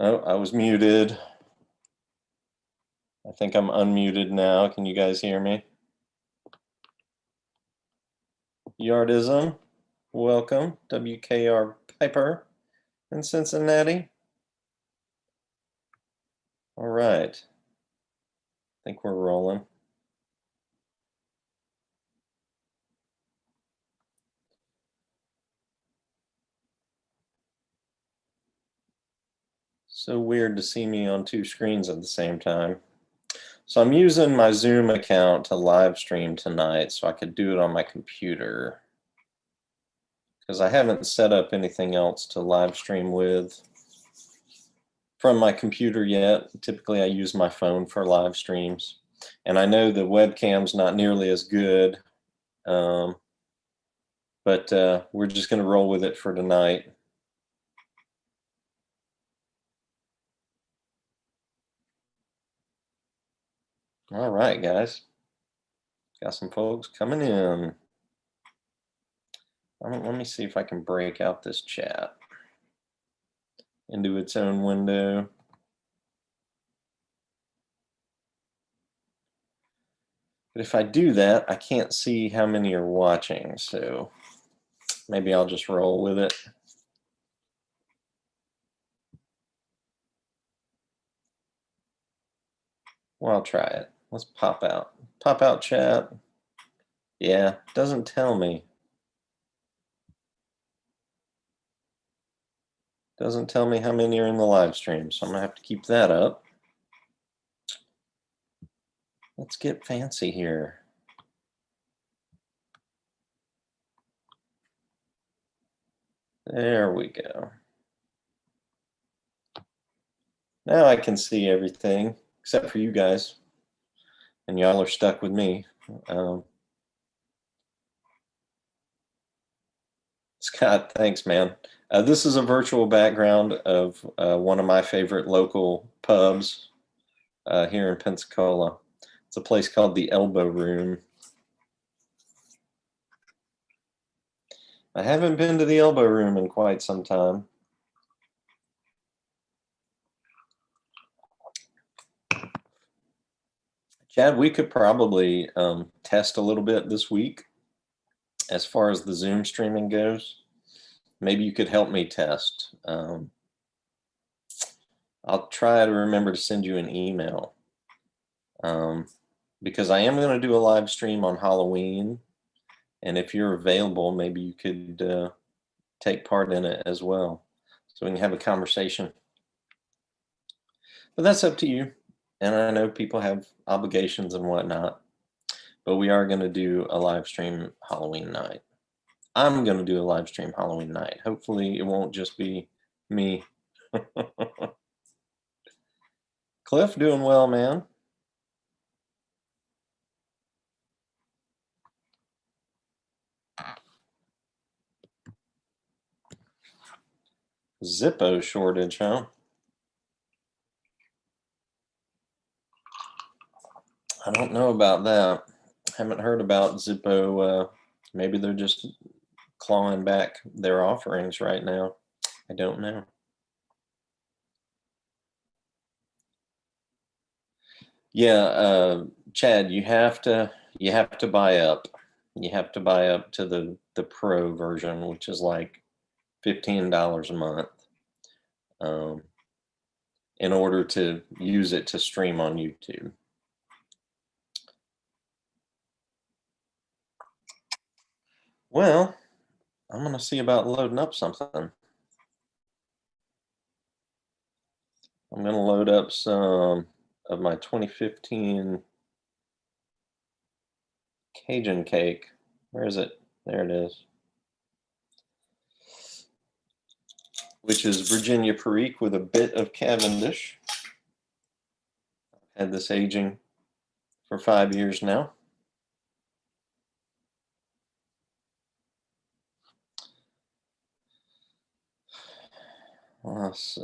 Oh, I was muted. I think I'm unmuted now. Can you guys hear me? Yardism, welcome. WKR Piper in Cincinnati. All right. I think we're rolling. So weird to see me on two screens at the same time. So I'm using my Zoom account to live stream tonight so I could do it on my computer, because I haven't set up anything else to live stream with from my computer yet. Typically I use my phone for live streams, and I know the webcam's not nearly as good, but we're just going to roll with it for tonight. All right, guys. Got some folks coming in. Let me see if I can break out this chat into its own window. But if I do that, I can't see how many are watching, so maybe I'll just roll with it. Well, I'll try it. Let's pop out. Pop out chat. Yeah, doesn't tell me. Doesn't tell me how many are in the live stream, so I'm gonna have to keep that up. Let's get fancy here. There we go. Now I can see everything, except for you guys. And y'all are stuck with me. Scott, thanks, man. This is a virtual background of one of my favorite local pubs here in Pensacola. It's a place called the Elbow Room. I haven't been to the Elbow Room in quite some time. Chad, we could probably test a little bit this week as far as the Zoom streaming goes. Maybe you could help me test. I'll try to remember to send you an email, because I am going to do a live stream on Halloween. And if you're available, maybe you could take part in it as well, so we can have a conversation. But that's up to you. And I know people have obligations and whatnot, but we are going to do a live stream Halloween night. I'm going to do a live stream Halloween night. Hopefully it won't just be me. Cliff, doing well, man. Zippo shortage, huh? I don't know about that. Haven't heard about Zippo. Maybe they're just clawing back their offerings right now. I don't know. Yeah, Chad, you have to buy up. You have to buy up to the pro version, which is like $15 a month, in order to use it to stream on YouTube. Well, I'm gonna see about loading up something. I'm gonna load up some of my 2015 Cajun cake. Where is it? There it is. Which is Virginia Perique with a bit of Cavendish. I've had this aging for 5 years now. Let's see.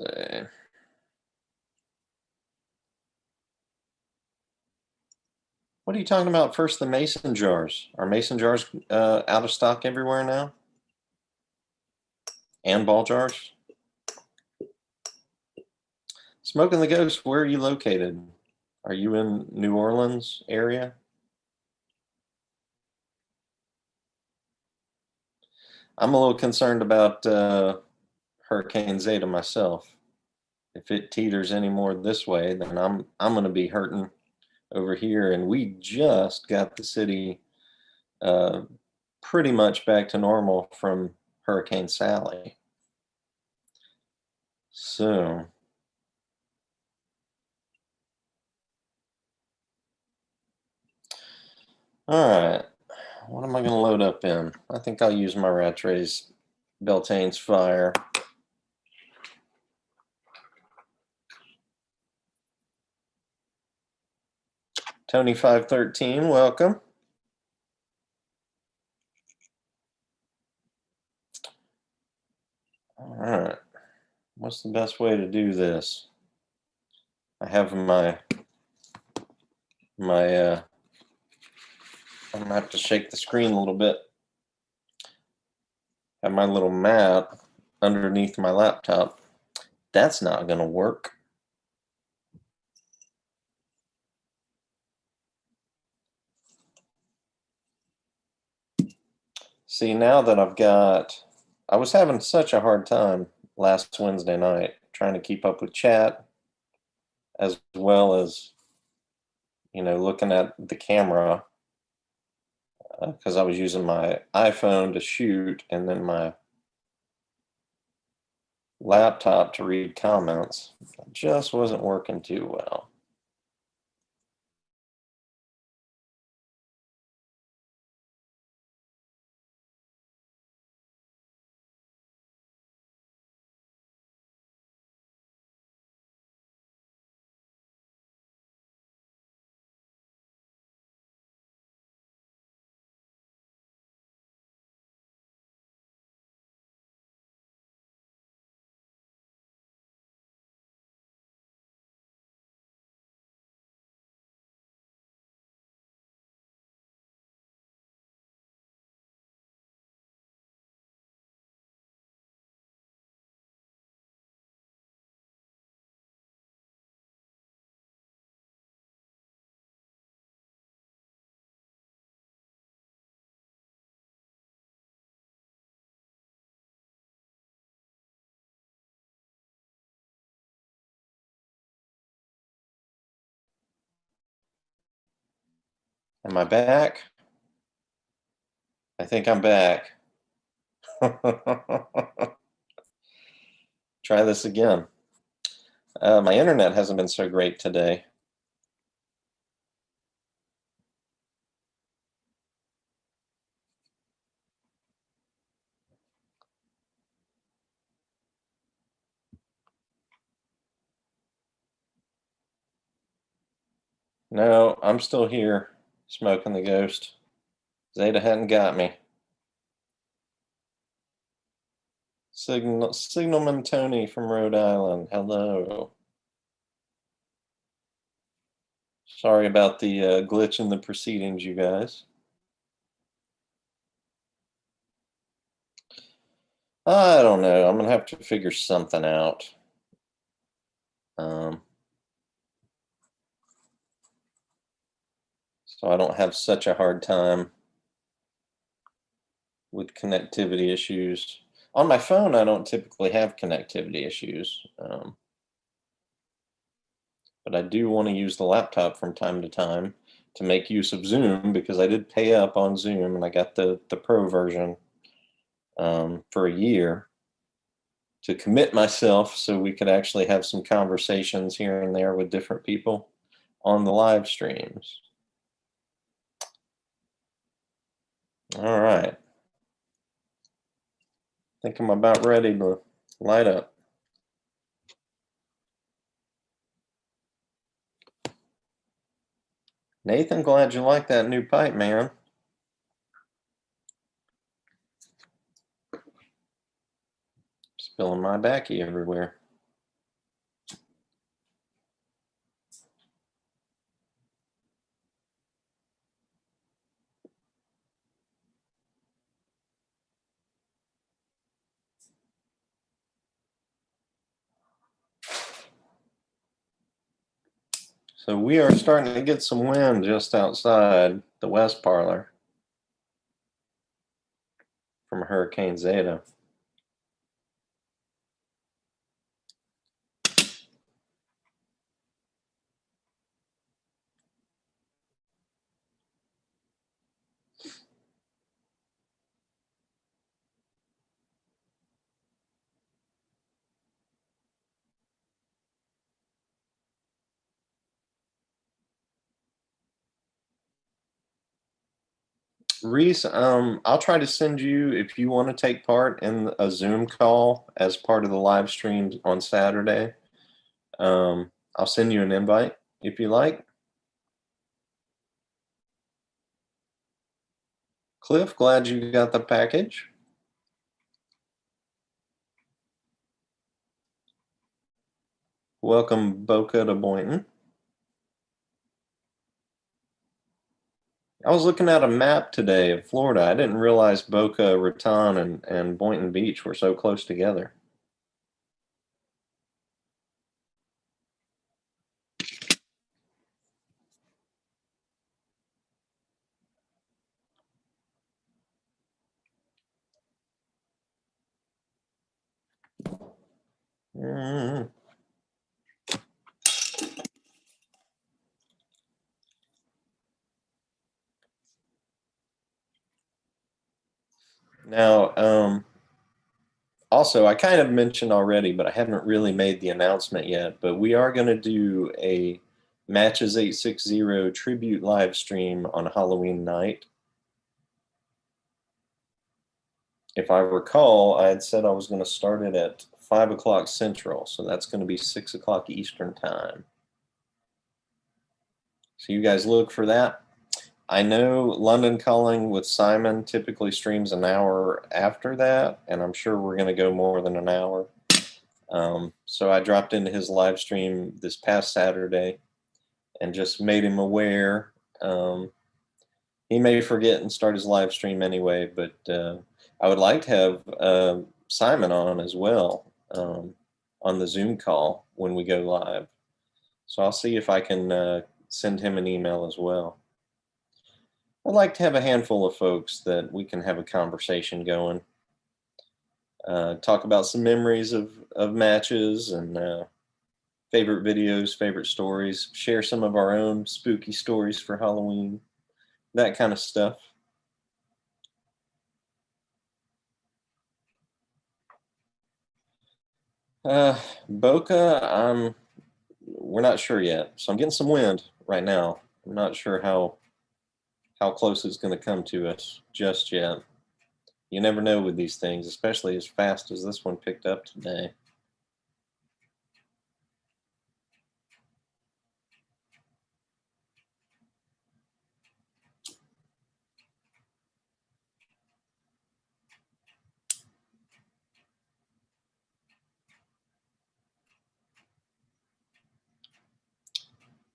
What are you talking about? First, the mason jars. Are mason jars out of stock everywhere now? And ball jars? Smoking the Ghost, where are you located? Are you in New Orleans area? I'm a little concerned about Hurricane Zeta myself. If it teeters any more this way, then I'm going to be hurting over here. And we just got the city uh, pretty much back to normal from Hurricane Sally. So, all right. What am I going to load up in? I think I'll use my Rattray Beltane's Fire. Tony513, welcome. All right. What's the best way to do this? I have my I'm gonna have to shake the screen a little bit. Have my little map underneath my laptop. That's not gonna work. See, now that I was having such a hard time last Wednesday night trying to keep up with chat as well as, looking at the camera because I was using my iPhone to shoot and then my laptop to read comments. It just wasn't working too well. Am I back? I think I'm back. Try this again. My internet hasn't been so great today. No, I'm still here, smoking the ghost. Zeta hadn't got me. Signalman Tony from Rhode Island. Hello. Sorry about the glitch in the proceedings, you guys. I don't know. I'm going to have to figure something out. So I don't have such a hard time with connectivity issues. On my phone, I don't typically have connectivity issues. But I do want to use the laptop from time to time to make use of Zoom because I did pay up on Zoom and I got the pro version for a year to commit myself so we could actually have some conversations here and there with different people on the live streams. All right. I think I'm about ready to light up. Nathan, glad you like that new pipe, man. Spilling my backy everywhere. So we are starting to get some wind just outside the West Parlor from Hurricane Zeta. Reese, I'll try to send you, if you want to take part in a Zoom call as part of the live stream on Saturday. I'll send you an invite if you like. Cliff, glad you got the package. Welcome, Boca to Boynton. I was looking at a map today of Florida. I didn't realize Boca Raton and Boynton Beach were so close together. Mm. Now, also, I kind of mentioned already, but I haven't really made the announcement yet, but we are going to do a Matches 860 tribute live stream on Halloween night. If I recall, I had said I was going to start it at 5 o'clock Central, so that's going to be 6 o'clock Eastern time. So you guys look for that. I know London Calling with Simon typically streams an hour after that, and I'm sure we're going to go more than an hour. So I dropped into his live stream this past Saturday and just made him aware. He may forget and start his live stream anyway, but I would like to have Simon on as well on the Zoom call when we go live. So I'll see if I can send him an email as well. I'd like to have a handful of folks that we can have a conversation going. Talk about some memories of matches and favorite videos, favorite stories, share some of our own spooky stories for Halloween, that kind of stuff. Boca, we're not sure yet. So I'm getting some wind right now. I'm not sure how close it's going to come to us just yet. You never know with these things, especially as fast as this one picked up today.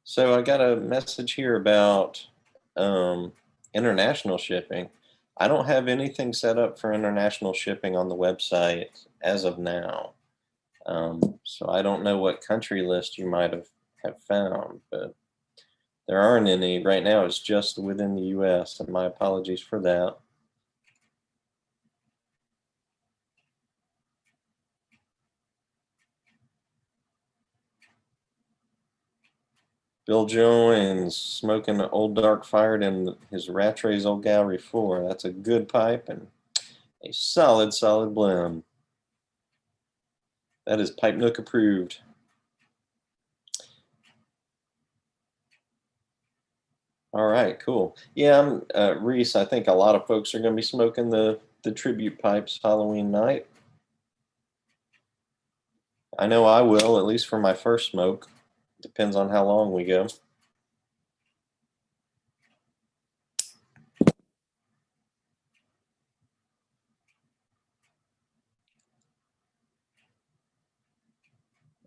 So I got a message here about international shipping. I don't have anything set up for international shipping on the website as of now. So I don't know what country list you might have found, but there aren't any. Right now it's just within the US, and my apologies for that. Bill Jones smoking Old Dark Fired in his Rattray's Old Gallery 4. That's a good pipe and a solid blend. That is Pipe Nook approved. All right, cool. Yeah, Reese, I think a lot of folks are going to be smoking the tribute pipes Halloween night. I know I will, at least for my first smoke. Depends on how long we go.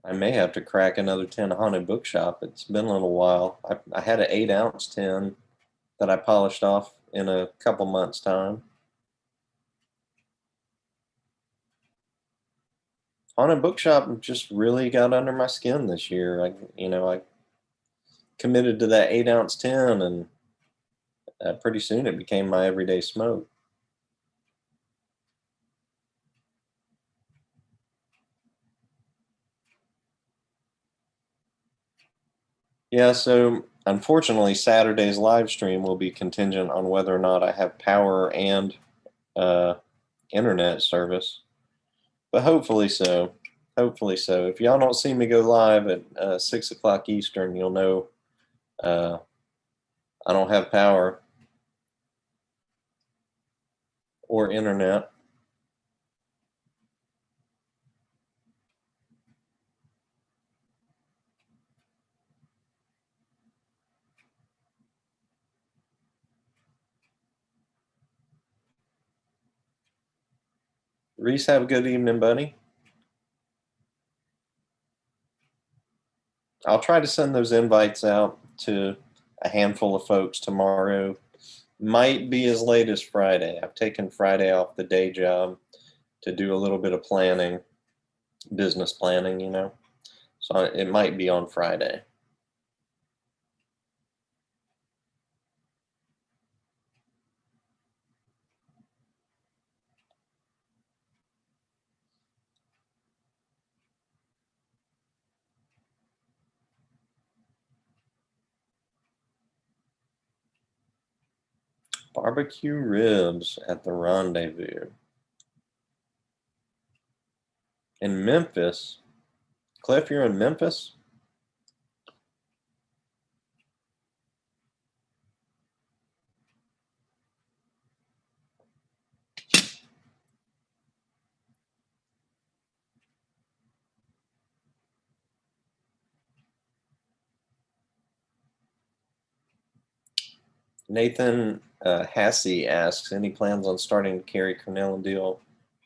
I may have to crack another 10 Haunted Bookshop. It's been a little while. I had an 8-ounce 10 that I polished off in a couple months' time. Haunted Bookshop just really got under my skin this year. I committed to that 8-ounce tin, and pretty soon it became my everyday smoke. Yeah, so unfortunately, Saturday's live stream will be contingent on whether or not I have power and uh, internet service. But hopefully so. Hopefully so. If y'all don't see me go live at 6 o'clock Eastern, you'll know uh, I don't have power or internet. Reese, have a good evening, buddy. I'll try to send those invites out to a handful of folks tomorrow. Might be as late as Friday. I've taken Friday off the day job to do a little bit of planning, business planning, you know. So it might be on Friday. Barbecue ribs at the Rendezvous in Memphis. Cliff, you're in Memphis? Nathan Hassey asks, any plans on starting to carry Cornell and Deal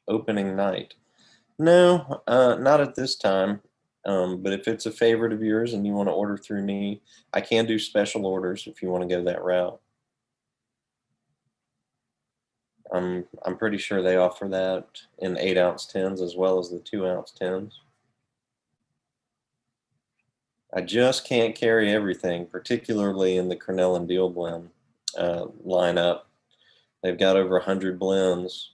opening night? No, not at this time. But if it's a favorite of yours and you want to order through me, I can do special orders if you want to go that route. I'm pretty sure they offer that in 8-ounce tins as well as the 2-ounce tins. I just can't carry everything, particularly in the Cornell and Deal blend lineup. They've got over 100 blends.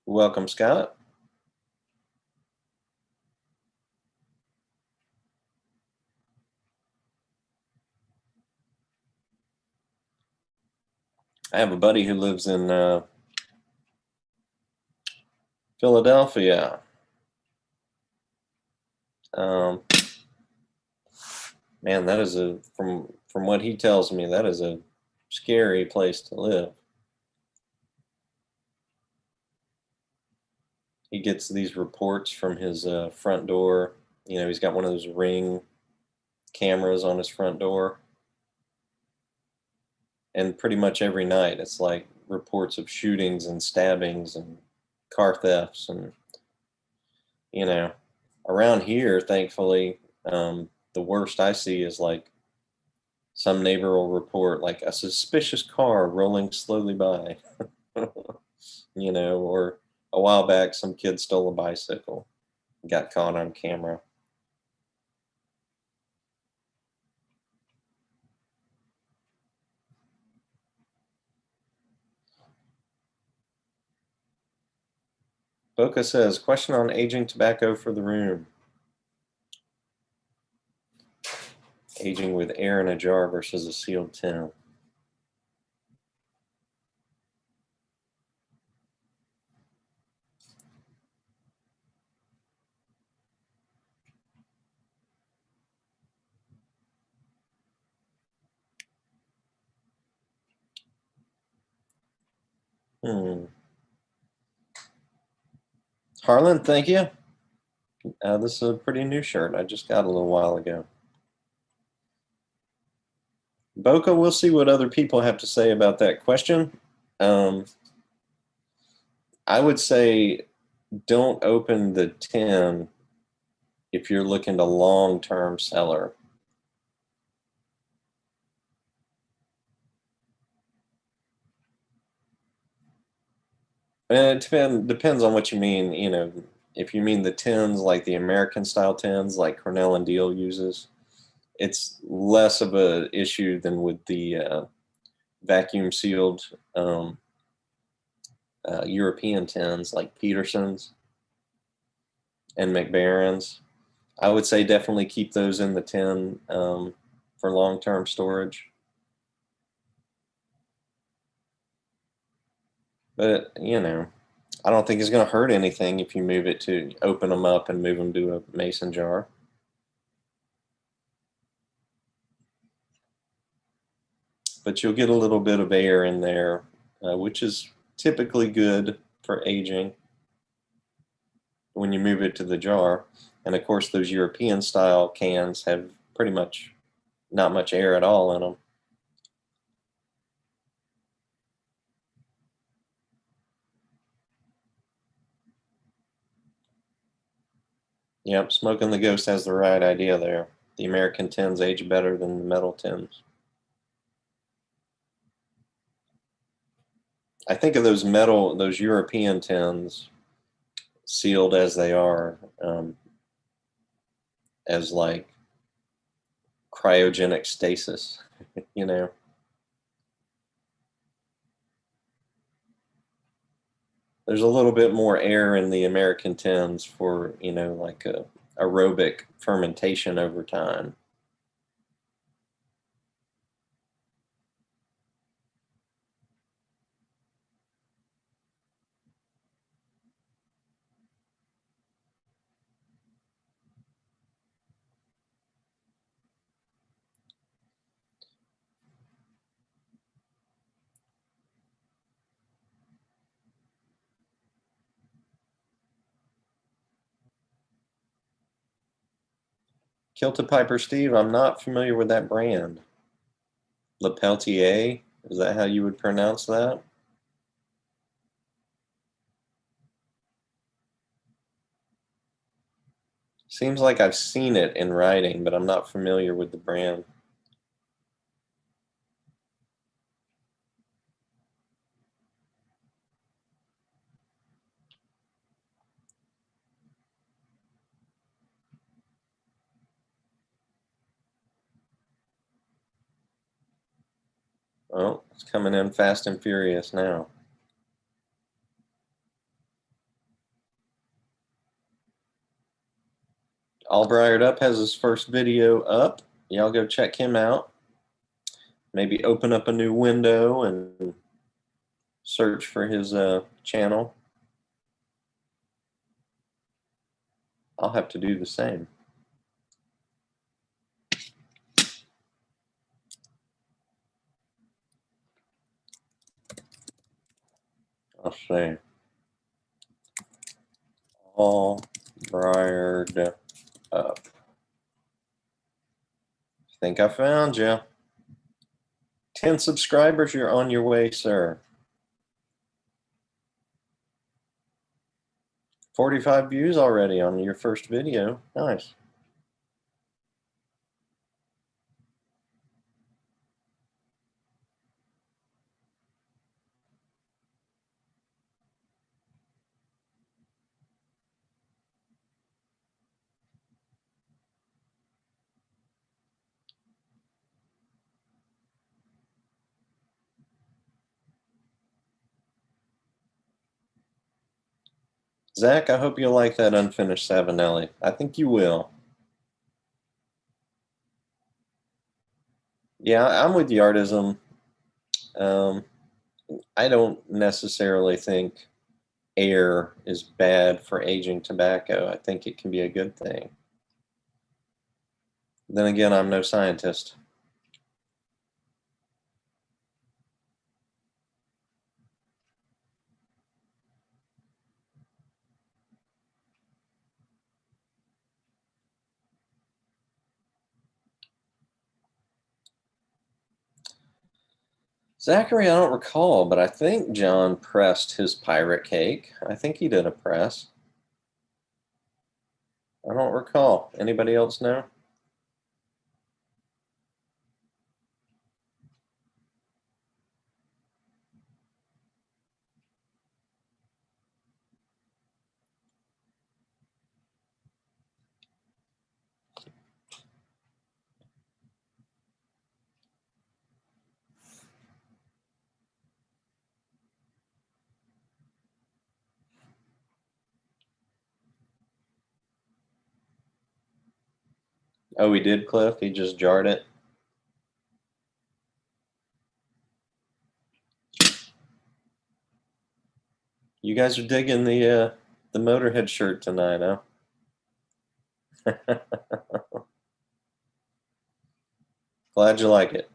Welcome, Scott. I have a buddy who lives in Philadelphia. Um, man, that is from what he tells me, that is a scary place to live. He gets these reports from his front door. You know, he's got one of those Ring cameras on his front door. And pretty much every night it's like reports of shootings and stabbings and car thefts. And, you know, around here, thankfully, the worst I see is like some neighbor will report like a suspicious car rolling slowly by, you know, or a while back, some kid stole a bicycle, got caught on camera. Boca says, question on aging tobacco for the room. Aging with air in a jar versus a sealed tin. Harlan, thank you. This is a pretty new shirt. I just got a little while ago. Boca, we'll see what other people have to say about that question. I would say don't open the tin if you're looking to long-term seller. And it depends on what you mean. You know, if you mean the tins, like the American style tins, like Cornell and Diehl uses, it's less of a issue than with the vacuum sealed European tins, like Peterson's and McBaren's. I would say definitely keep those in the tin for long-term storage. But, you know, I don't think it's going to hurt anything if you move it to open them up and move them to a mason jar. But you'll get a little bit of air in there, which is typically good for aging when you move it to the jar. And of course, those European style cans have pretty much not much air at all in them. Yep, Smoking the Ghost has the right idea there. The American tins age better than the metal tins. I think of those European tins, sealed as they are, as like cryogenic stasis, you know. There's a little bit more air in the American tins for, you know, like a aerobic fermentation over time. Kilted Piper Steve, I'm not familiar with that brand. Le Peltier, is that how you would pronounce that? Seems like I've seen it in writing, but I'm not familiar with the brand. Oh, it's coming in fast and furious now. All Briared Up has his first video up. Y'all go check him out. Maybe open up a new window and search for his channel. I'll have to do the same. I'll say All Briared Up. Think I found you. 10 subscribers, you're on your way, sir. 45 views already on your first video. Nice. Zach, I hope you like that unfinished Savinelli. I think you will. Yeah, I'm with Yardism. I don't necessarily think air is bad for aging tobacco. I think it can be a good thing. Then again, I'm no scientist. Zachary, I don't recall, but I think John pressed his pirate cake. I think he did a press. I don't recall. Anybody else know? Oh, he did, Cliff? He just jarred it? You guys are digging the Motorhead shirt tonight, huh? Glad you like it.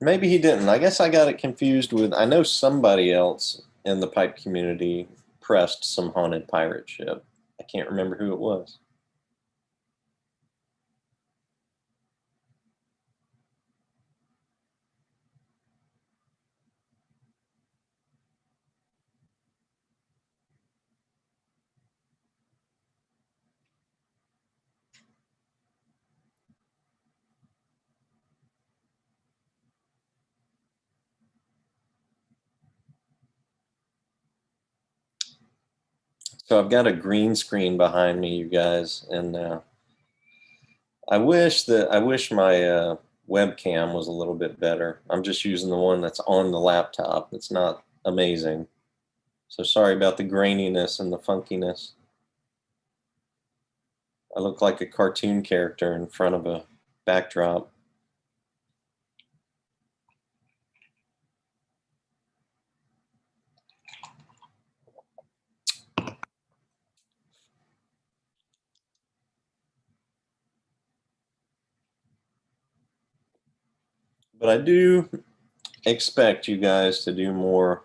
Maybe he didn't. I guess I got it confused with, I know somebody else in the pipe community pressed some Haunted Pirate Ship. I can't remember who it was. So I've got a green screen behind me, you guys, and I wish my webcam was a little bit better. I'm just using the one that's on the laptop. It's not amazing. So sorry about the graininess and the funkiness. I look like a cartoon character in front of a backdrop. But I do expect you guys to do more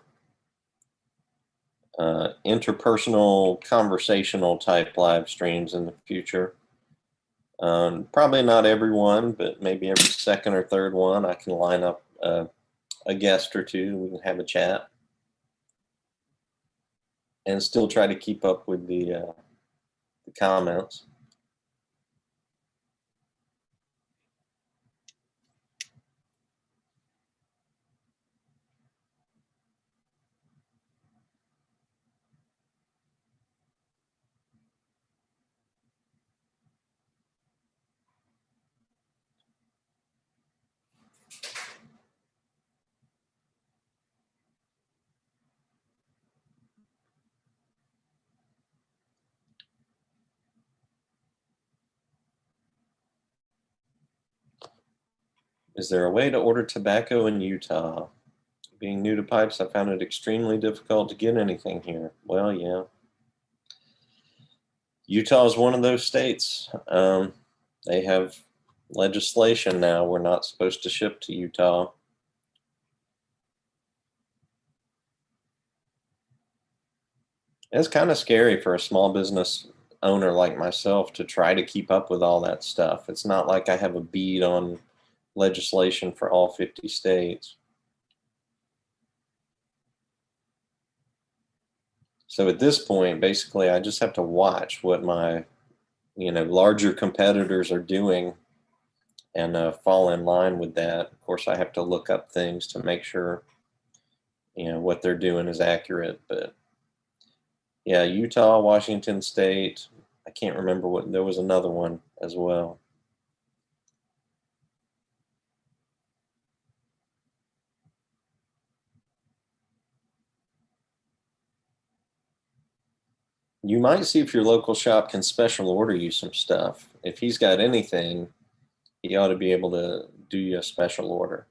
interpersonal, conversational type live streams in the future. Probably not every one, but maybe every second or third one, I can line up a guest or two. We can have a chat and still try to keep up with the comments. Is there a way to order tobacco in Utah? Being new to pipes, I found it extremely difficult to get anything here. Well, yeah. Utah is one of those states. They have legislation now. We're not supposed to ship to Utah. It's kind of scary for a small business owner like myself to try to keep up with all that stuff. It's not like I have a bead on legislation for all 50 states. So at this point, basically, I just have to watch what my, larger competitors are doing and fall in line with that. Of course, I have to look up things to make sure, what they're doing is accurate. But yeah, Utah, Washington State. I can't remember what, there was another one as well. You might see if your local shop can special order you some stuff. If he's got anything, he ought to be able to do you a special order.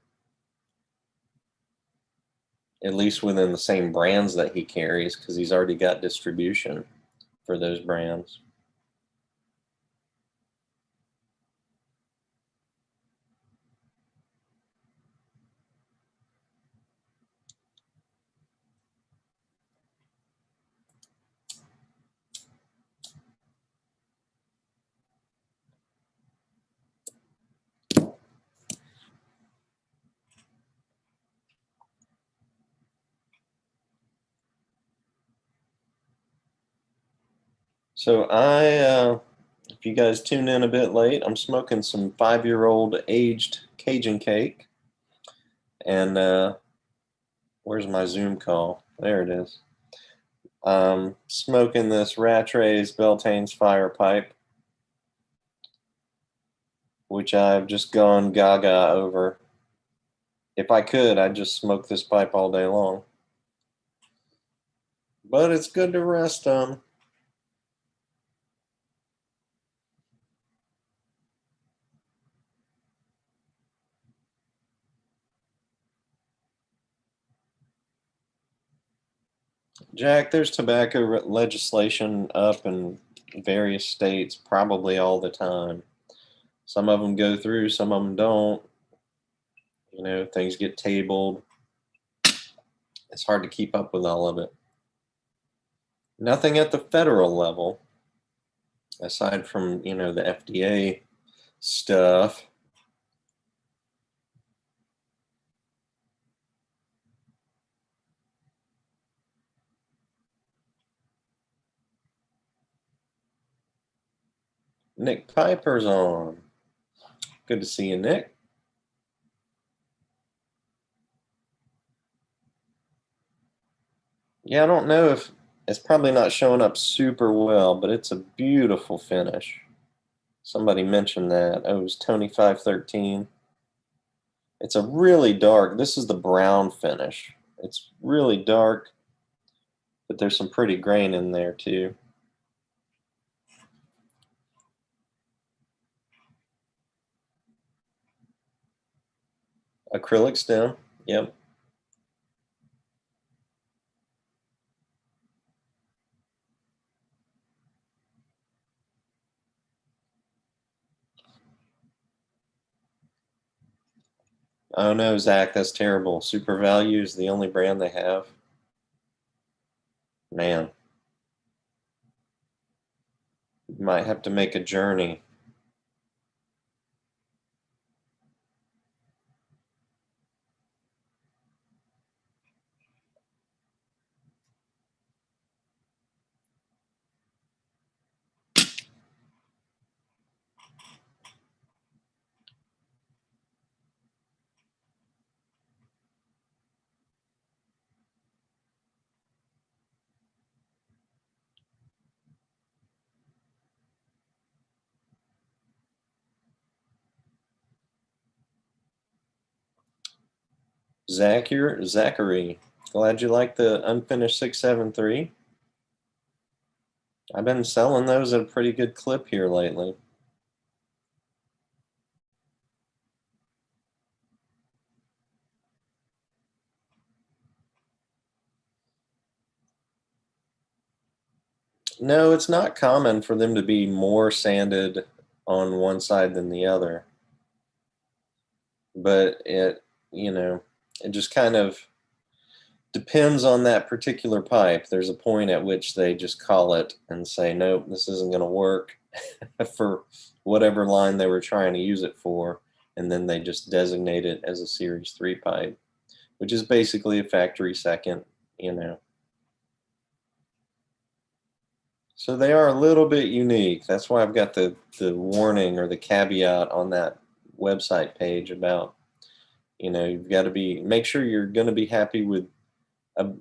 At least within the same brands that he carries, because he's already got distribution for those brands. So if you guys tune in a bit late, I'm smoking some 5-year-old aged Cajun cake. And where's my Zoom call? There it is. Smoking this Rattray's Beltane's Fire Pipe, which I've just gone gaga over. If I could, I'd just smoke this pipe all day long. but it's good to rest them. Jack, there's tobacco legislation up in various states probably all the time. Some of them go through, some of them don't. You know, things get tabled. It's hard to keep up with all of it. Nothing at the federal level, aside from, you know, the FDA stuff. Nick Piper's on. Good to see you, Nick. Yeah, I don't know if it's probably not showing up super well, but it's a beautiful finish. Somebody mentioned that. Oh, it was Tony 513. It's a really dark, this is the brown finish. It's really dark, but there's some pretty grain in there too. Acrylic stem, yep. Oh no, Zach, that's terrible. Super Value is the only brand they have. Man, you might have to make a journey. Zachary, glad you like the unfinished 673. I've been selling those at a pretty good clip here lately. No, it's not common for them to be more sanded on one side than the other. But it, you know, it just kind of depends on that particular pipe. There's a point at which they just call it and say, nope, this isn't going to work for whatever line they were trying to use it for. And then they just designate it as a Series 3 pipe, which is basically a factory second, you know. So they are a little bit unique. That's why I've got the warning or the caveat on that website page about, you know, you've got to be, make sure you're going to be happy with a,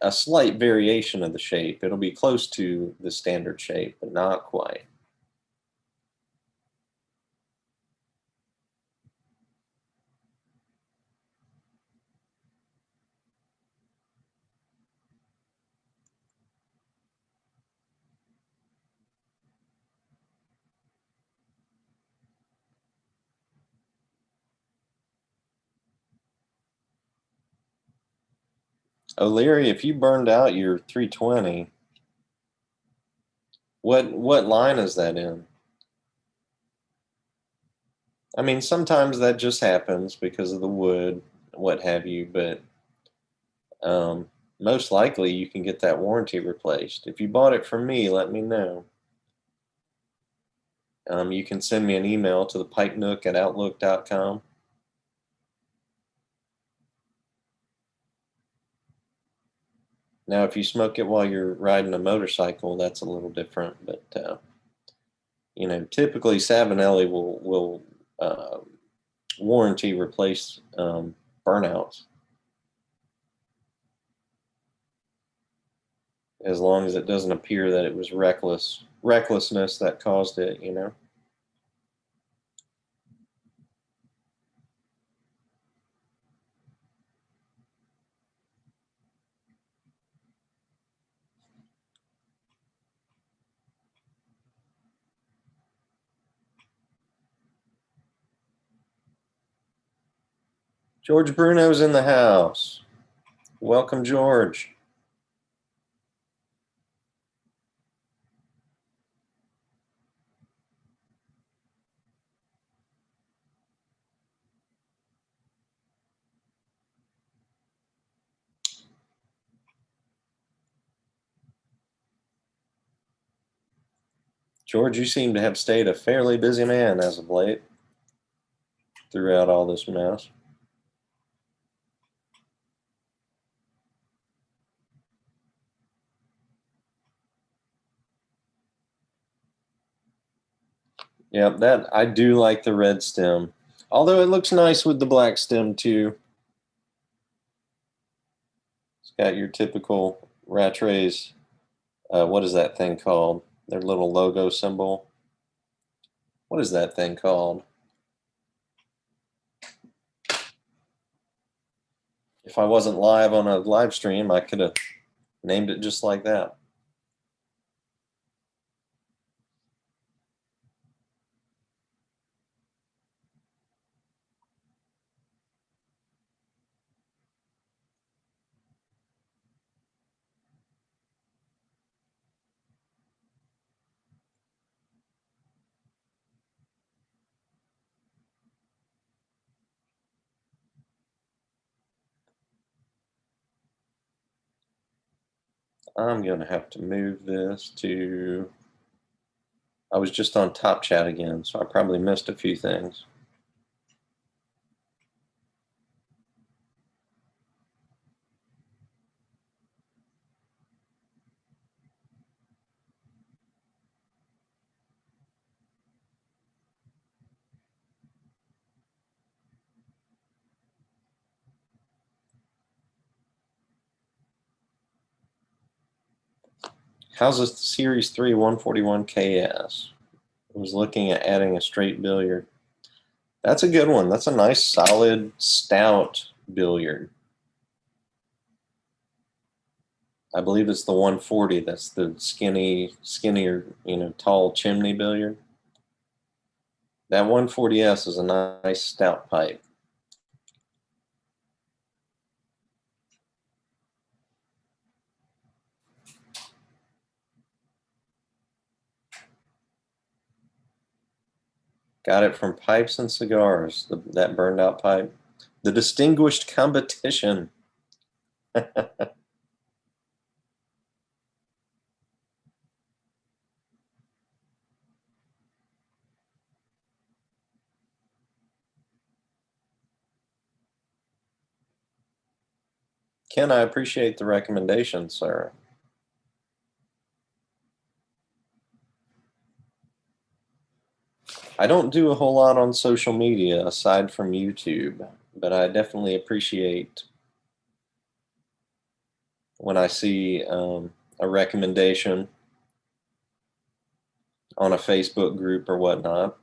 a slight variation of the shape. It'll be close to the standard shape, but not quite. O'Leary, if you burned out your 320, what line is that in? I mean, sometimes that just happens because of the wood, what have you, but most likely you can get that warranty replaced. If you bought it from me, let me know. You can send me an email to the pipenook@outlook.com. Now, if you smoke it while you're riding a motorcycle, that's a little different, but you know, typically Savinelli will warranty replace burnouts as long as it doesn't appear that it was recklessness that caused it, you know. George Bruno's in the house. Welcome, George. George, you seem to have stayed a fairly busy man as of late throughout all this mess. Yeah, that I do like the red stem. Although it looks nice with the black stem too. It's got your typical Rattrays. What is that thing called? Their little logo symbol. What is that thing called? If I wasn't live on a live stream, I could have named it just like that. I'm going to have to move this to... I was just on Top Chat again, so I probably missed a few things. How's a Series 3 141 KS? I was looking at adding a straight billiard. That's a good one. That's a nice, solid, stout billiard. I believe it's the 140. That's the skinnier, tall chimney billiard. That 140S is a nice stout pipe. Got it from Pipes and Cigars, that burned out pipe. The Distinguished Competition. Ken, I appreciate the recommendation, sir. I don't do a whole lot on social media aside from YouTube, but I definitely appreciate when I see a recommendation on a Facebook group or whatnot.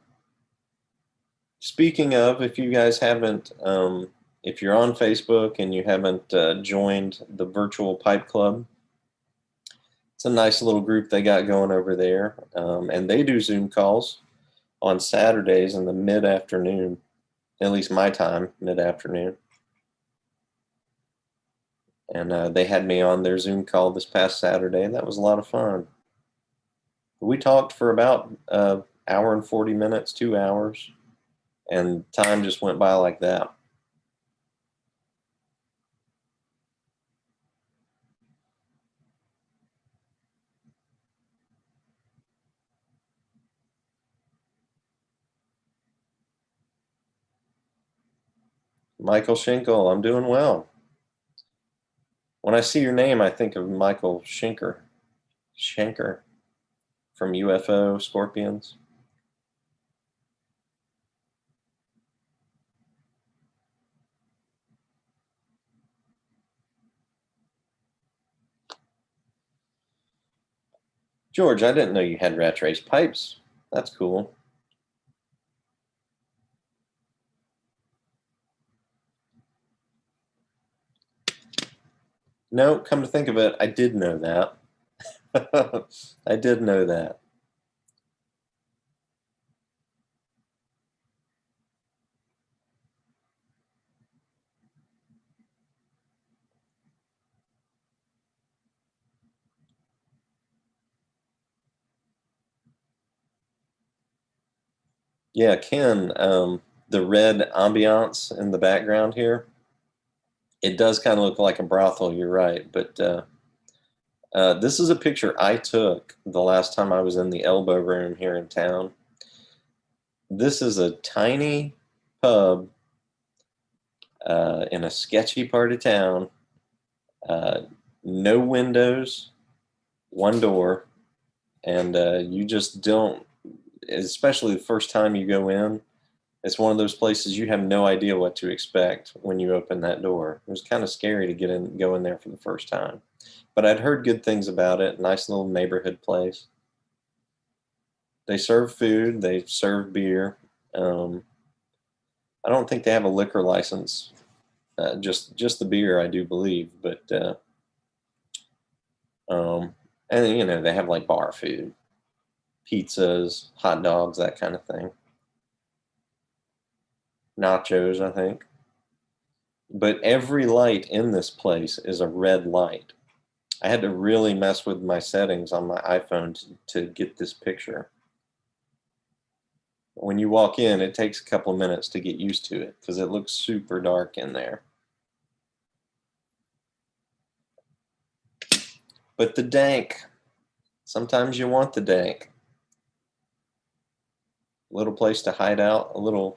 Speaking of, if you guys haven't, if you're on Facebook and you haven't joined the Virtual Pipe Club, it's a nice little group they got going over there, and they do Zoom calls on Saturdays in the mid-afternoon, at least my time, mid-afternoon. And they had me on their Zoom call this past Saturday, and that was a lot of fun. We talked for about an hour and 40 minutes, 2 hours, and time just went by like that. Michael Schinkel, I'm doing well. When I see your name, I think of Michael Schenker from UFO Scorpions. George, I didn't know you had Rattrays pipes. That's cool. No, come to think of it, I did know that. I did know that. Yeah, Ken, the red ambiance in the background here, it does kind of look like a brothel, you're right. But this is a picture I took the last time I was in the Elbow Room here in town. This is a tiny pub in a sketchy part of town. Uh, no windows, one door, and you just don't, especially the first time you go in, it's one of those places you have no idea what to expect when you open that door. It was kind of scary to go in there for the first time. But I'd heard good things about it. Nice little neighborhood place. They serve food, they serve beer. Um, I don't think they have a liquor license. Just the beer, I do believe. But and they have like bar food, pizzas, hot dogs, that kind of thing. Nachos, I think. But every light in this place is a red light. I had to really mess with my settings on my iPhone to get this picture. When you walk in, it takes a couple of minutes to get used to it because it looks super dark in there. But the dank, sometimes you want the dank. A little place to hide out, a little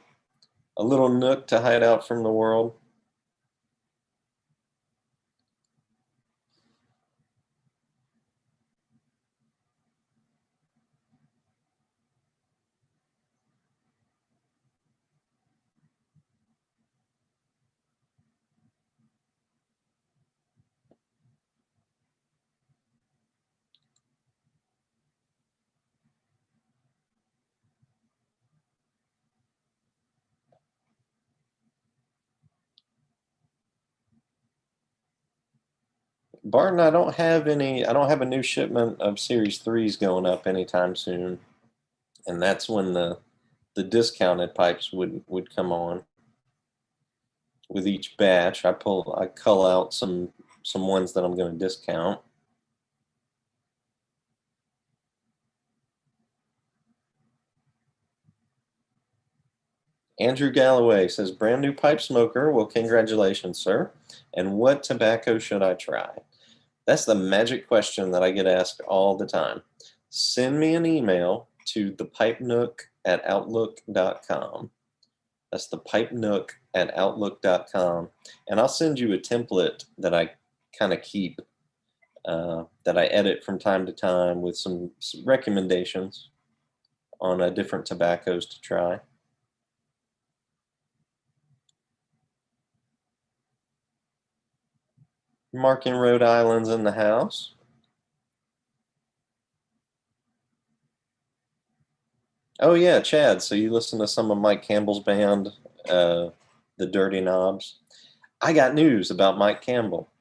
nook to hide out from the world. Barton, I don't have a new shipment of Series 3s going up anytime soon. And that's when the discounted pipes would come on. With each batch, I cull out some ones that I'm going to discount. Andrew Galloway says, brand new pipe smoker. Well, congratulations, sir. And what tobacco should I try? That's the magic question that I get asked all the time. Send me an email to thepipenook@outlook.com. That's thepipenook@outlook.com. And I'll send you a template that I kind of keep, that I edit from time to time with some recommendations on different tobaccos to try. Mark in Rhode Island's in the house. Oh yeah, Chad. So you listen to some of Mike Campbell's band, uh, the Dirty Knobs. I got news about Mike Campbell.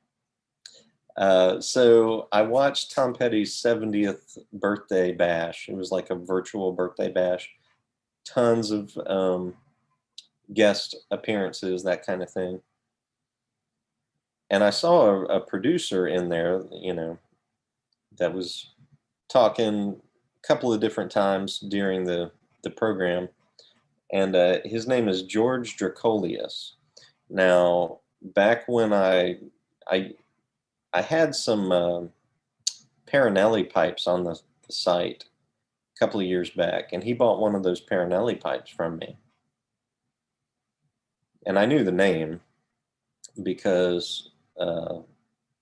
So I watched Tom Petty's 70th birthday bash. It was like a virtual birthday bash. Tons of guest appearances, that kind of thing. And I saw a producer in there, that was talking a couple of different times during the program, and his name is George Drakolius. Now, back when I I had some Paranelli pipes on the site a couple of years back, and he bought one of those Paranelli pipes from me, and I knew the name because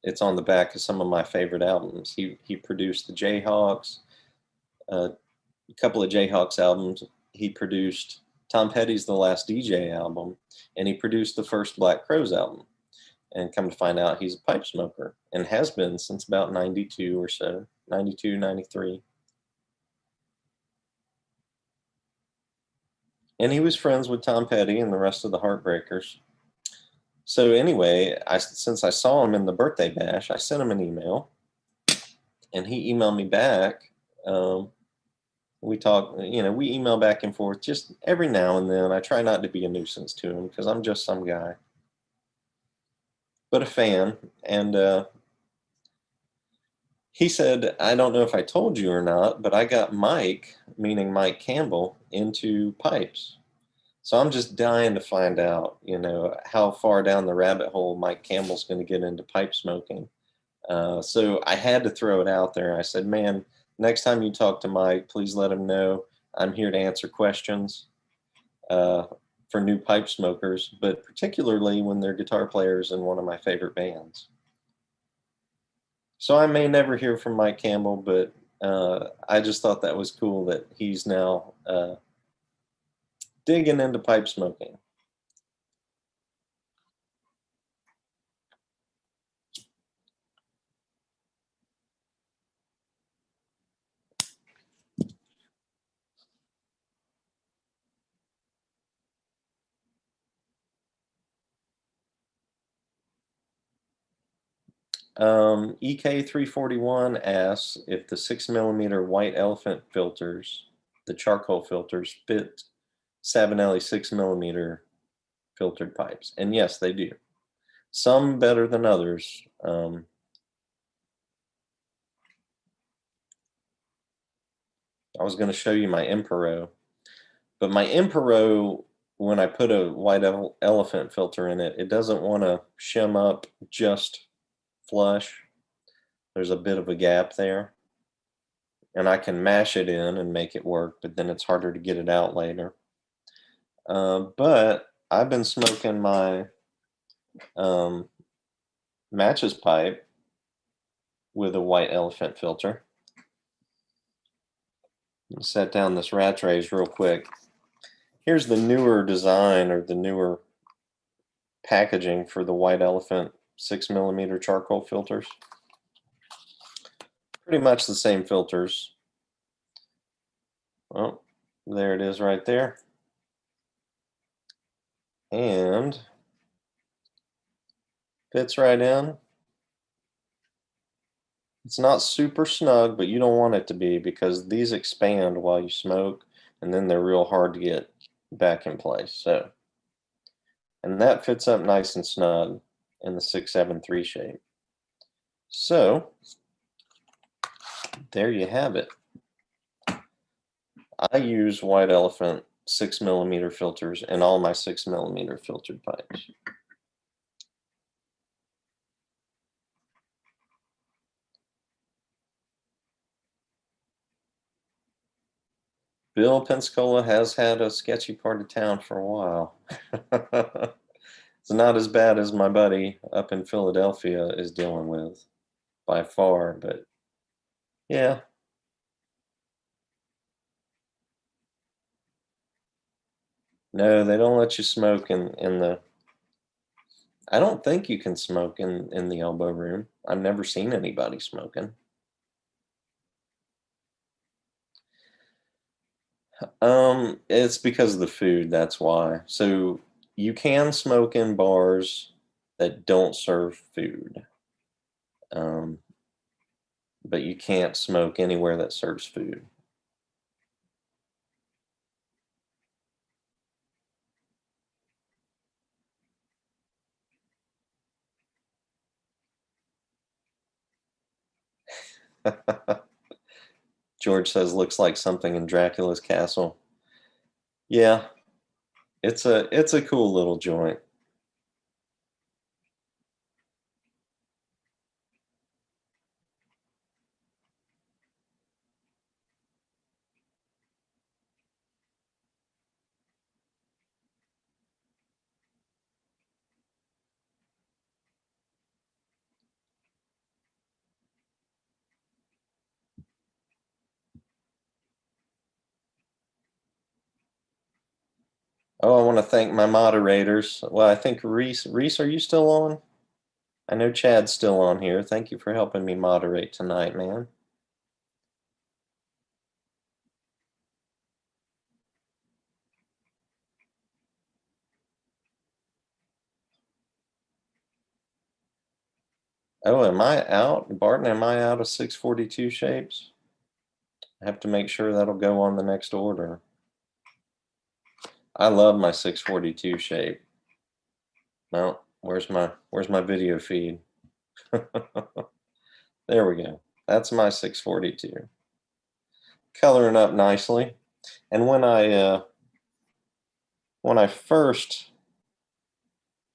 it's on the back of some of my favorite albums. He produced the Jayhawks, a couple of Jayhawks albums. He produced Tom Petty's The Last DJ album, and he produced the first Black Crowes album. And come to find out, he's a pipe smoker and has been since about 92 or so, 92, 93. And he was friends with Tom Petty and the rest of the Heartbreakers. So anyway, since I saw him in the birthday bash, I sent him an email, and he emailed me back. We talk, we email back and forth just every now and then. I try not to be a nuisance to him because I'm just some guy, but a fan. And He said, I don't know if I told you or not, but I got Mike, meaning Mike Campbell, into pipes. So I'm just dying to find out, how far down the rabbit hole Mike Campbell's going to get into pipe smoking. So I had to throw it out there. I said, man, next time you talk to Mike, please let him know I'm here to answer questions uh, for new pipe smokers, but particularly when they're guitar players in one of my favorite bands. So I may never hear from Mike Campbell, but I just thought that was cool that he's now digging into pipe smoking. EK341 asks if the 6mm white elephant filters, the charcoal filters, fit Savinelli 6mm filtered pipes. And yes, they do. Some better than others. I was going to show you my Impero, but my Impero, when I put a white elephant filter in it, it doesn't want to shim up just flush. There's a bit of a gap there, and I can mash it in and make it work, but then it's harder to get it out later. But I've been smoking my matches pipe with a white elephant filter. Set down this rat race real quick. Here's the newer design, or the newer packaging for the white elephant 6mm charcoal filters. Pretty much the same filters. Well, there it is right there. And fits right in. It's not super snug, but you don't want it to be, because these expand while you smoke, and then they're real hard to get back in place. So, and that fits up nice and snug in the 673 shape. So there you have it. I use white elephant 6mm filters in all my 6mm filtered pipes. Bill Pensacola has had a sketchy part of town for a while. It's not as bad as my buddy up in Philadelphia is dealing with by far, but yeah. No, they don't let you smoke in the, I don't think you can smoke in the elbow room. I've never seen anybody smoking. It's because of the food, that's why. So you can smoke in bars that don't serve food. Um, but you can't smoke anywhere that serves food. George says looks like something in Dracula's castle. Yeah, it's a cool little joint. Oh, I want to thank my moderators. Well, I think Reese, are you still on? I know Chad's still on here. Thank you for helping me moderate tonight, man. Oh, am I out? Barton, am I out of 642 shapes? I have to make sure that'll go on the next order. I love my 642 shape. No, where's my video feed? There we go. That's my 642. Coloring up nicely. And when I first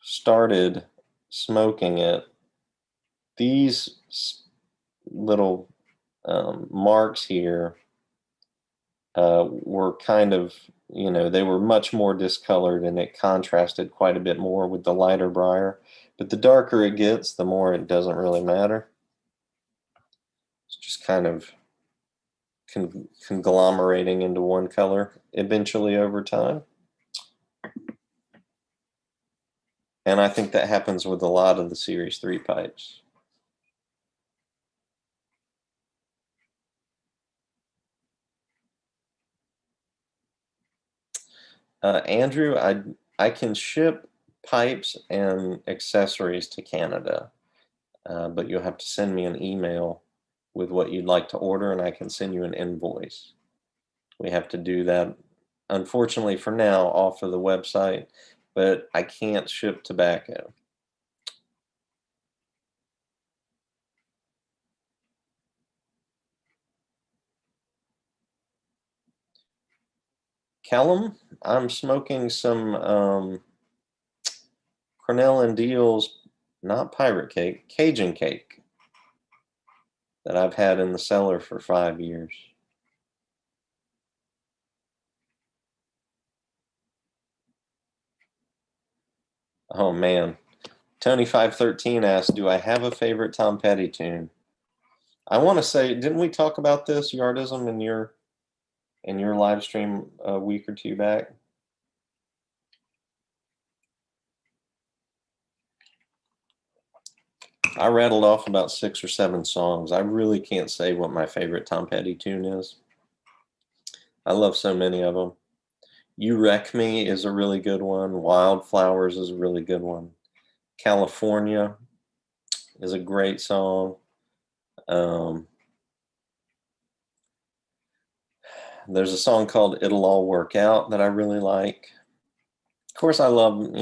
started smoking it, these little marks here were kind of, they were much more discolored and it contrasted quite a bit more with the lighter briar. But the darker it gets, the more it doesn't really matter. It's just kind of conglomerating into one color eventually over time. And I think that happens with a lot of the Series 3 pipes. Andrew, I can ship pipes and accessories to Canada, but you'll have to send me an email with what you'd like to order, and I can send you an invoice. We have to do that, unfortunately, for now, off of the website, but I can't ship tobacco. Callum, I'm smoking some Cornell and Deal's, not pirate cake, Cajun cake that I've had in the cellar for 5 years. Oh man. Tony513 asked, do I have a favorite Tom Petty tune? I want to say, didn't we talk about this, Yardism, in your live stream a week or two back? I rattled off about 6 or 7 songs. I really can't say what my favorite Tom Petty tune is. I love so many of them. You Wreck Me is a really good one. Wildflowers is a really good one. California is a great song. There's a song called It'll All Work Out that I really like. Of course, I love,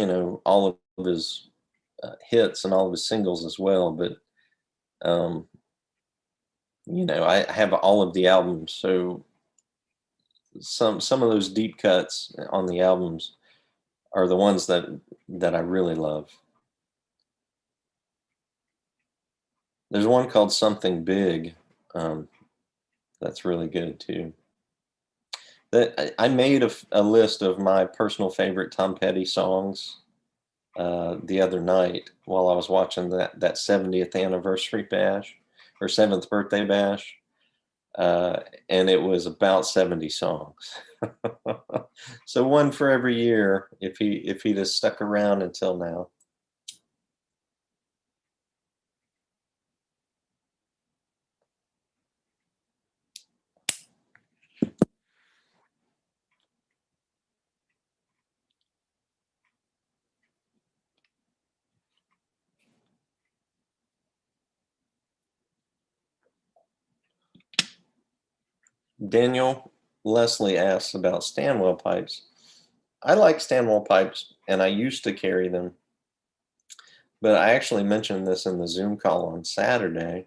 all of his hits and all of his singles as well, but, um, I have all of the albums, so some of those deep cuts on the albums are the ones that I really love. There's one called Something Big, um, that's really good too. I made a list of my personal favorite Tom Petty songs the other night while I was watching that 70th anniversary bash or 7th birthday bash, and it was about 70 songs. So one for every year if he'd have stuck around until now. Daniel Leslie asks about Stanwell pipes. I like Stanwell pipes, and I used to carry them, but I actually mentioned this in the Zoom call on Saturday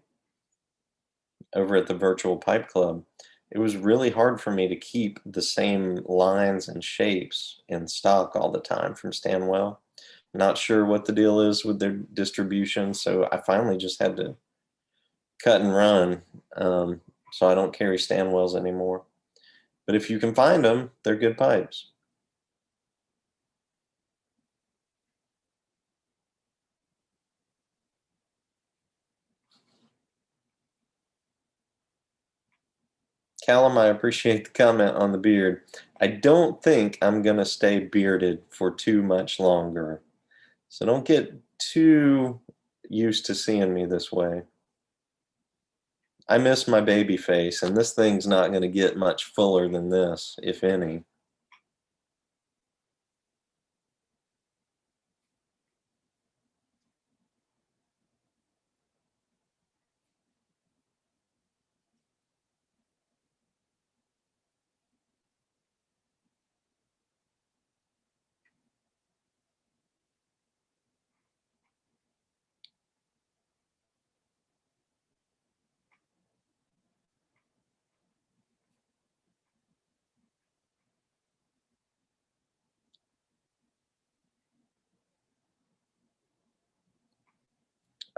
over at the Virtual Pipe Club. It was really hard for me to keep the same lines and shapes in stock all the time from Stanwell. Not sure what the deal is with their distribution, so I finally just had to cut and run. So I don't carry Stanwells anymore. But if you can find them, they're good pipes. Callum, I appreciate the comment on the beard. I don't think I'm going to stay bearded for too much longer. So don't get too used to seeing me this way. I miss my baby face, and this thing's not going to get much fuller than this, if any.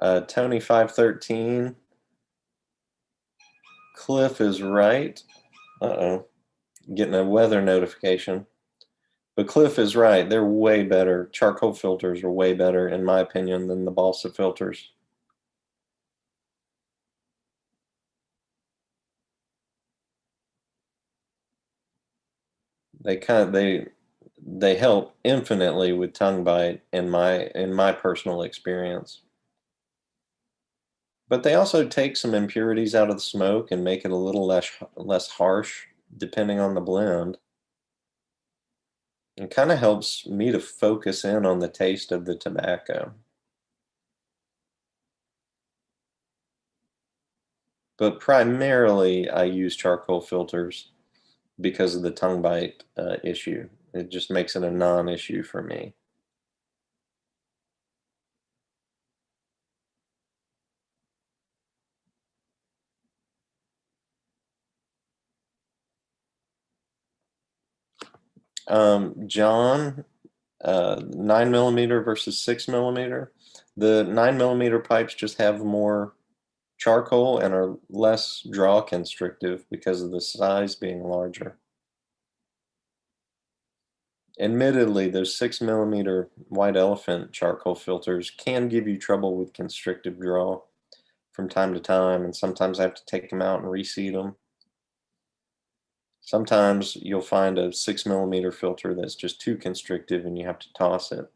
Tony 513. Cliff is right. Uh-oh. Getting a weather notification. But Cliff is right. They're way better. Charcoal filters are way better, in my opinion, than the balsa filters. They help infinitely with tongue bite in my personal experience. But they also take some impurities out of the smoke and make it a little less harsh depending on the blend. It kind of helps me to focus in on the taste of the tobacco. But primarily, I use charcoal filters because of the tongue bite issue. It just makes it a non-issue for me. John, 9mm versus 6mm. The 9mm pipes just have more charcoal and are less draw constrictive because of the size being larger. Admittedly, those 6mm white elephant charcoal filters can give you trouble with constrictive draw from time to time, and sometimes I have to take them out and reseat them. Sometimes you'll find a 6mm filter that's just too constrictive and you have to toss it.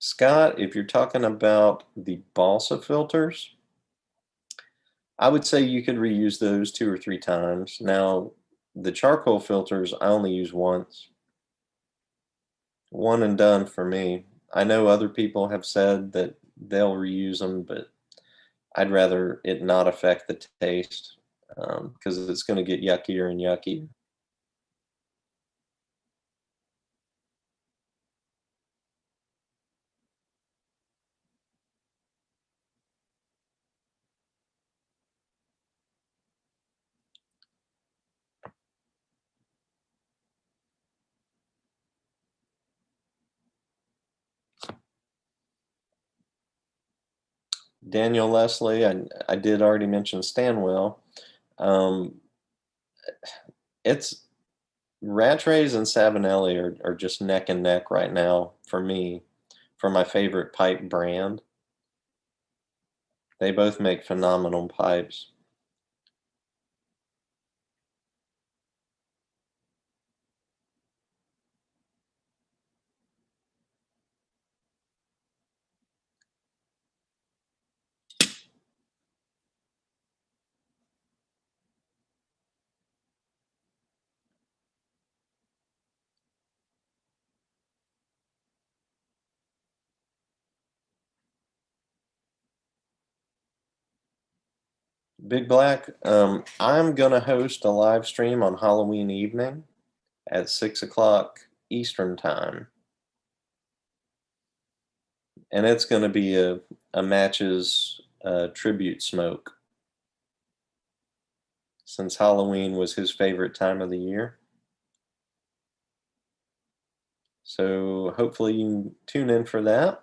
Scott, if you're talking about the balsa filters, I would say you could reuse those 2 or 3 times. Now, the charcoal filters, I only use once. One and done for me. I know other people have said that they'll reuse them, but I'd rather it not affect the taste because it's going to get yuckier and yuckier. Daniel Leslie, I did already mention Stanwell. Um, it's Rattrays and Savinelli are just neck and neck right now for me for my favorite pipe brand. They both make phenomenal pipes. Big Black, I'm gonna host a live stream on Halloween evening at 6 o'clock Eastern time, and it's gonna be a matches tribute smoke since Halloween was his favorite time of the year. So hopefully you can tune in for that.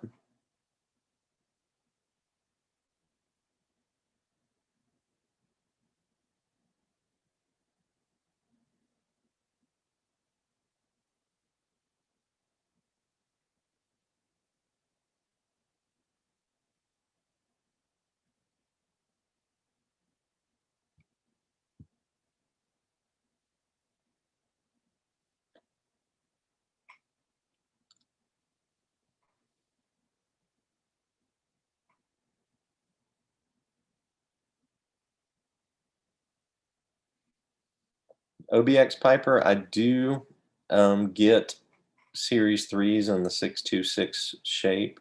OBX Piper, I do get Series 3s in the 626 shape.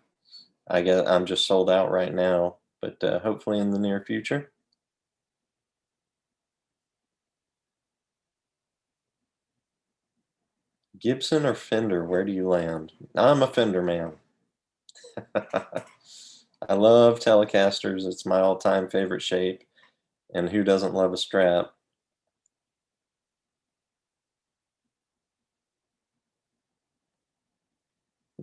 I'm just sold out right now, but hopefully in the near future. Gibson or Fender, where do you land? I'm a Fender man. I love Telecasters. It's my all-time favorite shape. And who doesn't love a Strat?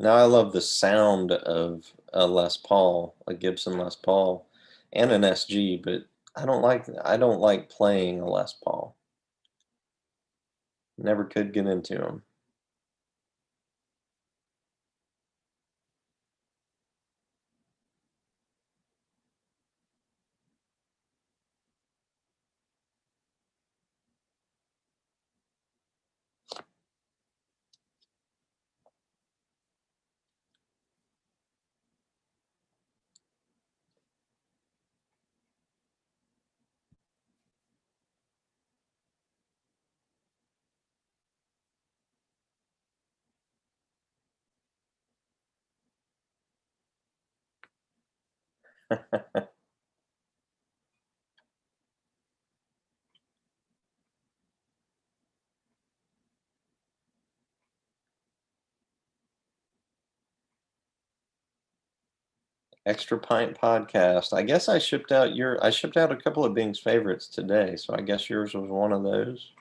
Now I love the sound of a Les Paul, a Gibson Les Paul, and an SG, but I don't like playing a Les Paul. Never could get into them. Extra Pint Podcast. I guess I shipped out a couple of Bing's favorites today, so I guess yours was one of those.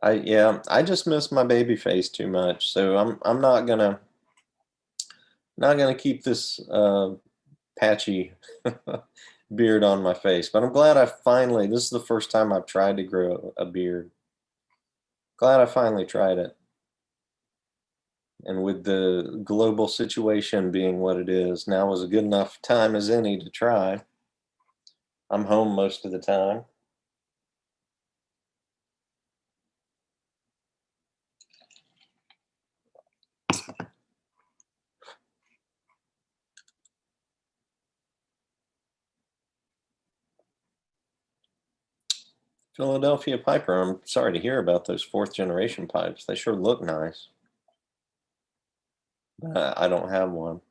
I just miss my baby face too much, so I'm not gonna keep this patchy beard on my face. But I'm glad this is the first time I've tried to grow a beard. Glad I finally tried it. And with the global situation being what it is, now was a good enough time as any to try. I'm home most of the time. Philadelphia Piper. I'm sorry to hear about those fourth generation pipes. They sure look nice. But I don't have one.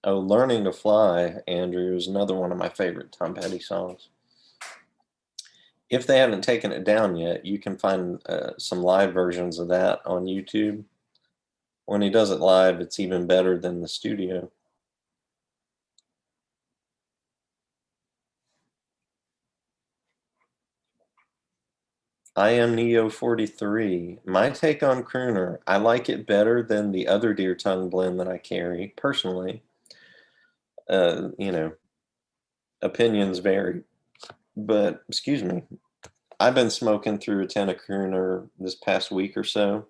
Oh, Learning to Fly, Andrew, is another one of my favorite Tom Petty songs. If they haven't taken it down yet, you can find some live versions of that on YouTube. When he does it live, it's even better than the studio. I am Neo 43. My take on Crooner, I like it better than the other Deer Tongue blend that I carry, personally. Uh, you know, Opinions vary. But, excuse me, I've been smoking through a 10 of Crooner this past week or so.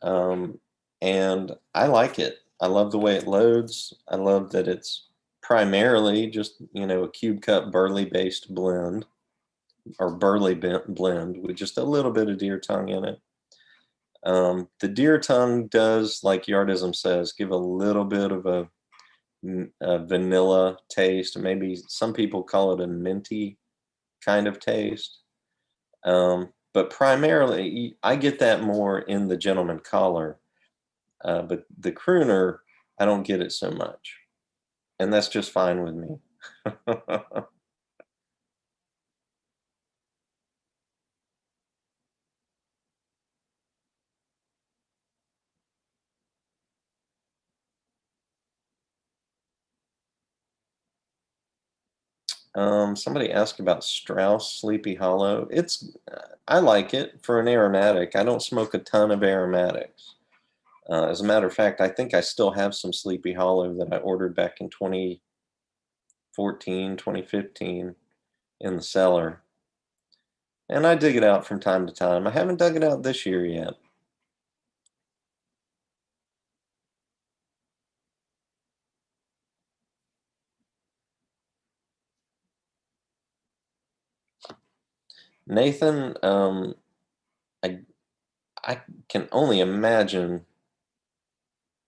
Um, and I like it. I love the way it loads. I love that it's primarily just, a cube cut burley based blend or blend with just a little bit of deer tongue in it. The deer tongue does, like Yardism says, give a little bit of a vanilla taste. Maybe some people call it a minty kind of taste. But primarily, I get that more in the Gentleman Collar. But the Crooner, I don't get it so much. And that's just fine with me. Somebody asked about Strauss Sleepy Hollow. I like it for an aromatic. I don't smoke a ton of aromatics. As a matter of fact, I think I still have some Sleepy Hollow that I ordered back in 2014, 2015 in the cellar. And I dig it out from time to time. I haven't dug it out this year yet. Nathan, I I can only imagine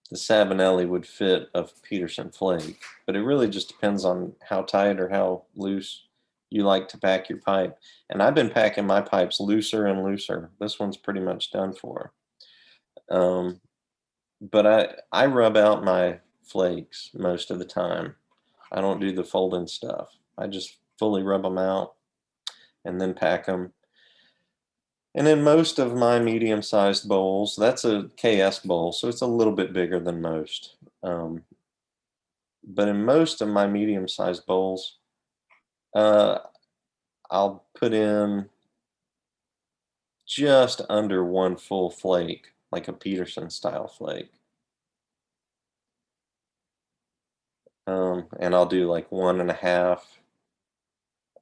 the Savinelli would fit of Peterson Flake, but it really just depends on how tight or how loose you like to pack your pipe. And I've been packing my pipes looser and looser. This one's pretty much done for. Um, but I rub out flakes most of the time. I don't do the fold-in stuff. I just fully rub them out and then pack them. And in most of my medium-sized bowls, that's a KS bowl, so it's a little bit bigger than most. But in most of my medium-sized bowls, I'll put in just under one full flake, like a Peterson style flake. And I'll do like 1.5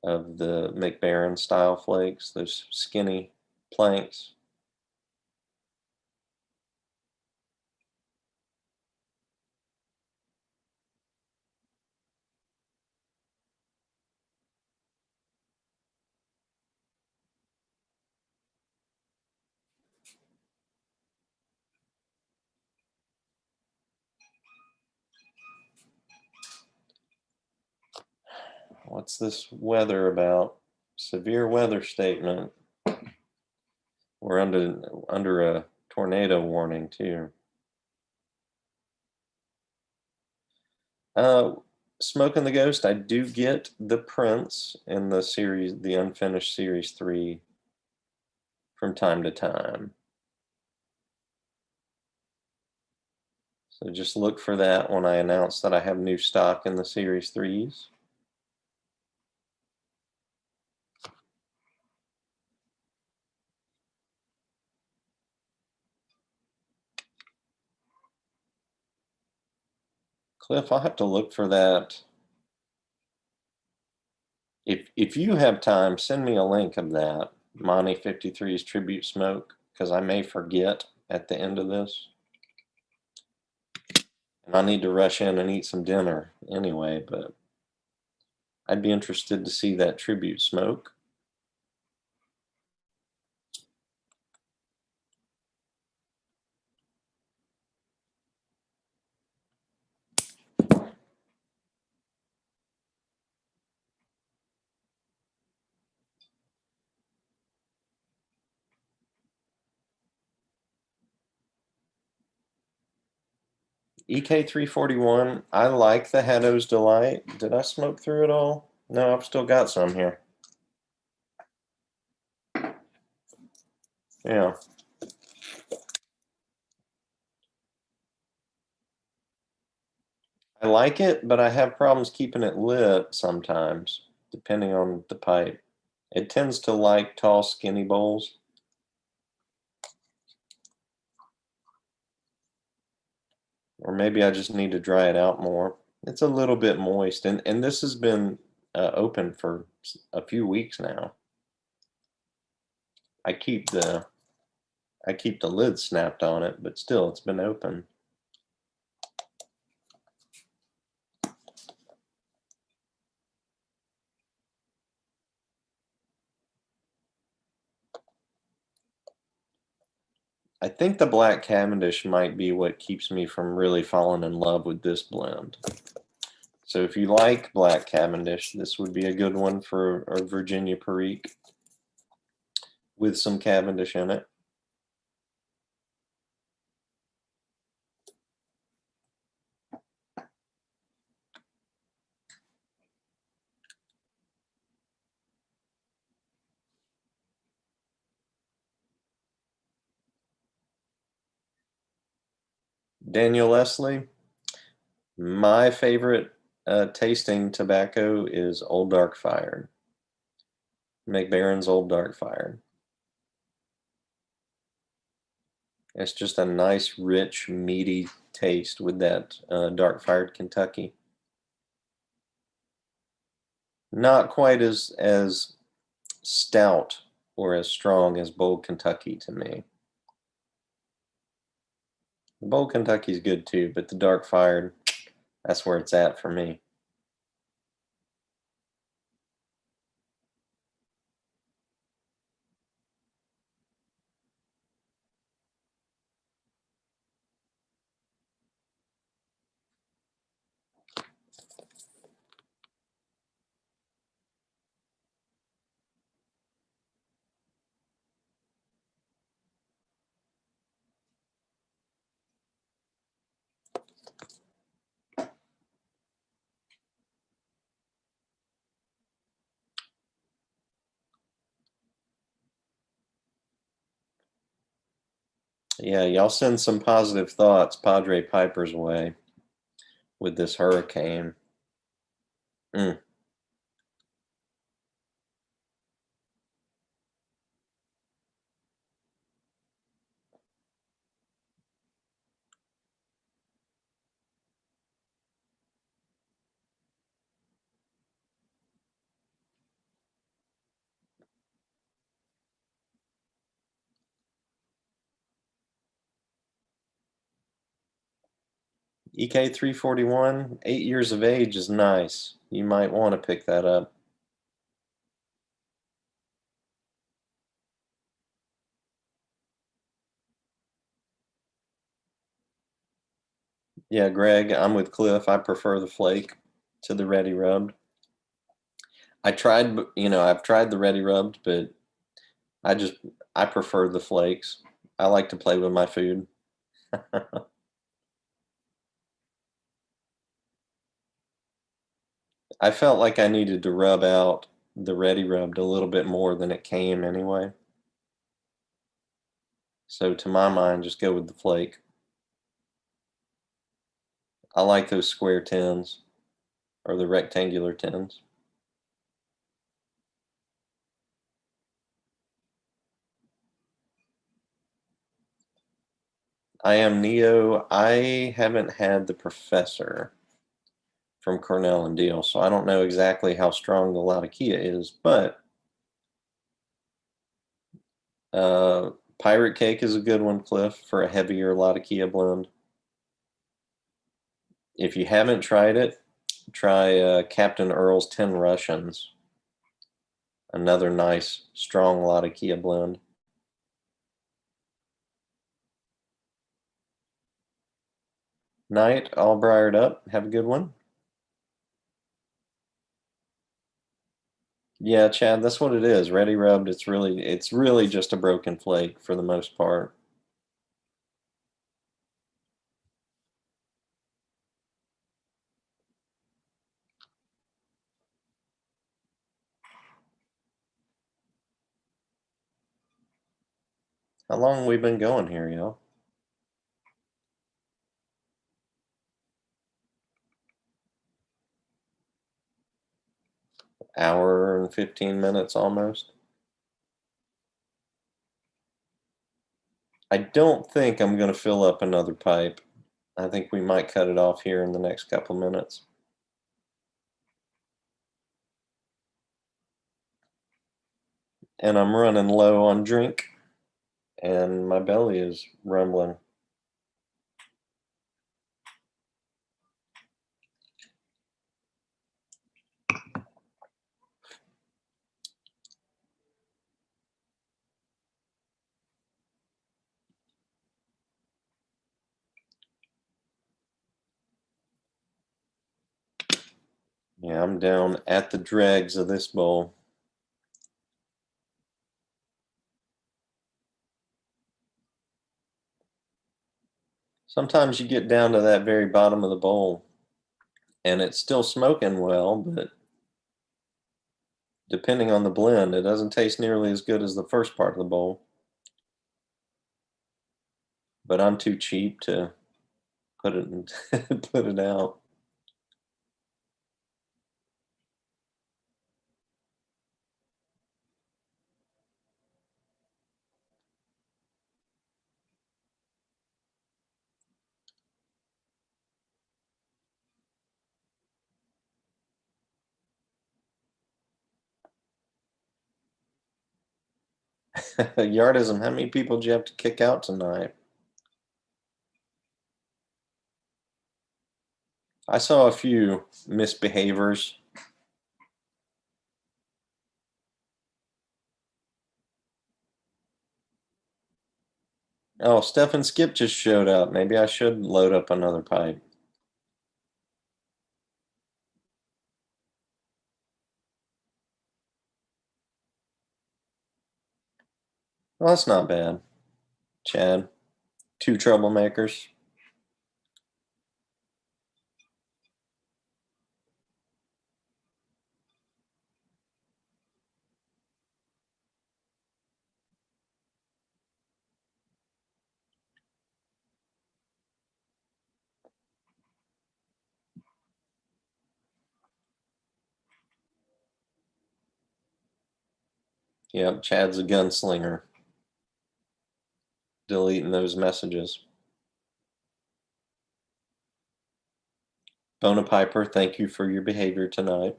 of the McBaron style flakes, those skinny planks. What's this weather about? Severe weather statement. We're under a tornado warning too. Smoking the Ghost, I do get the prints in the series, the unfinished series 3 from time to time. So just look for that when I announce that I have new stock in the series 3s. Cliff, I'll have to look for that. If you have time, send me a link of that, Monty 53's Tribute Smoke, because I may forget at the end of this. And I need to rush in and eat some dinner anyway, but I'd be interested to see that Tribute Smoke. EK341, I like the Haddo's Delight. Did I smoke through it all? No, I've still got some here. Yeah. I like it, but I have problems keeping it lit sometimes, depending on the pipe. It tends to like tall, skinny bowls. Or maybe I just need to dry it out more. It's a little bit moist, and this has been open for a few weeks now. I keep the lid snapped on it, but still, it's been open. I think the Black Cavendish might be what keeps me from really falling in love with this blend. So if you like Black Cavendish, this would be a good one for a Virginia Perique with some Cavendish in it. Daniel Leslie, my favorite tasting tobacco is Old Dark Fired. McBaron's Old Dark Fired. It's just a nice, rich, meaty taste with that Dark Fired Kentucky. Not quite as stout or as strong as Bold Kentucky to me. The Bold Kentucky's good too, but the Dark Fired, that's where it's at for me. Yeah, y'all send some positive thoughts Padre Piper's way with this hurricane. Mm. EK 341, 8 years of age is nice. You might want to pick that up. Yeah, Greg, I'm with Cliff. I prefer the flake to the ready rubbed. I've tried the ready rubbed, but I just I prefer the flakes. I like to play with my food. I felt like I needed to rub out the ready rubbed a little bit more than it came anyway. So to my mind, just go with the flake. I like those square tins or the rectangular tins. I am Neo. I haven't had the professor from Cornell and Deal, so I don't know exactly how strong the Latakia is, but uh, Pirate Cake is a good one, Cliff, for a heavier Latakia blend. If you haven't tried it, try Captain Earl's 10 Russians. Another nice, strong Latakia blend. Night, all briared up. Have a good one. Yeah, Chad, that's what it is. Ready rubbed. It's really just a broken flake for the most part. How long we been going here, y'all? Hour and 15 minutes almost. I don't think I'm going to fill up another pipe. I think we might cut it off here in the next couple minutes. And I'm running low on drink, and my belly is rumbling. Yeah, I'm down at the dregs of this bowl. Sometimes you get down to that very bottom of the bowl, and it's still smoking well, but depending on the blend, it doesn't taste nearly as good as the first part of the bowl. But I'm too cheap to put it in, put it out. Yardism, how many people do you have to kick out tonight? I saw a few misbehaviors. Oh, Steph and Skip just showed up. Maybe I should load up another pipe. Well, that's not bad. Chad, two troublemakers. Yep, Chad's a gunslinger. Deleting those messages. Bonapiper, thank you for your behavior tonight.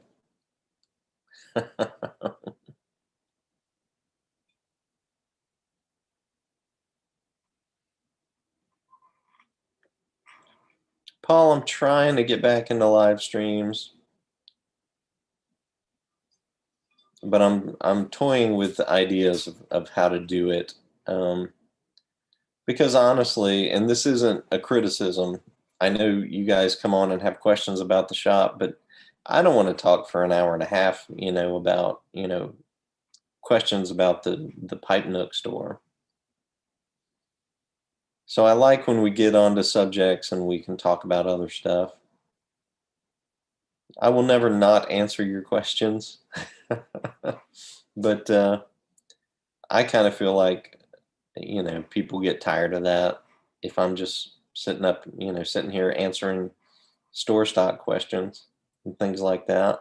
Paul, I'm trying to get back into live streams, but I'm toying with ideas of how to do it. Because honestly, and this isn't a criticism, I know you guys come on and have questions about the shop, but I don't want to talk for an hour and a half, about, questions about the Pipe Nook store. So I like when we get onto subjects and we can talk about other stuff. I will never not answer your questions, but I kind of feel like, people get tired of that if I'm just sitting here answering store stock questions and things like that.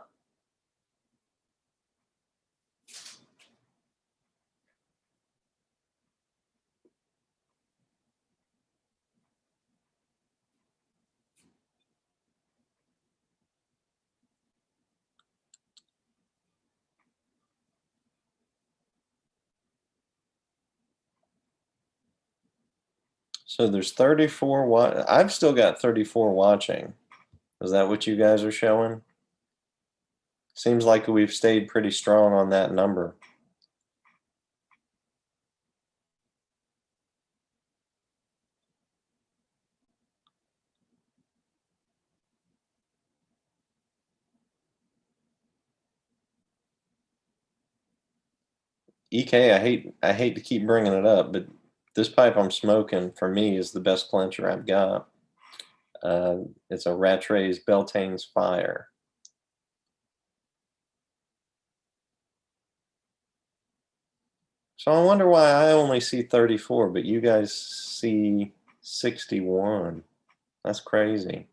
So there's 34. I've still got 34 watching. Is that what you guys are showing? Seems like we've stayed pretty strong on that number. EK, I hate to keep bringing it up, but this pipe I'm smoking for me is the best clincher I've got. It's a Rattray's Beltane's Fire. So I wonder why I only see 34, but you guys see 61. That's crazy.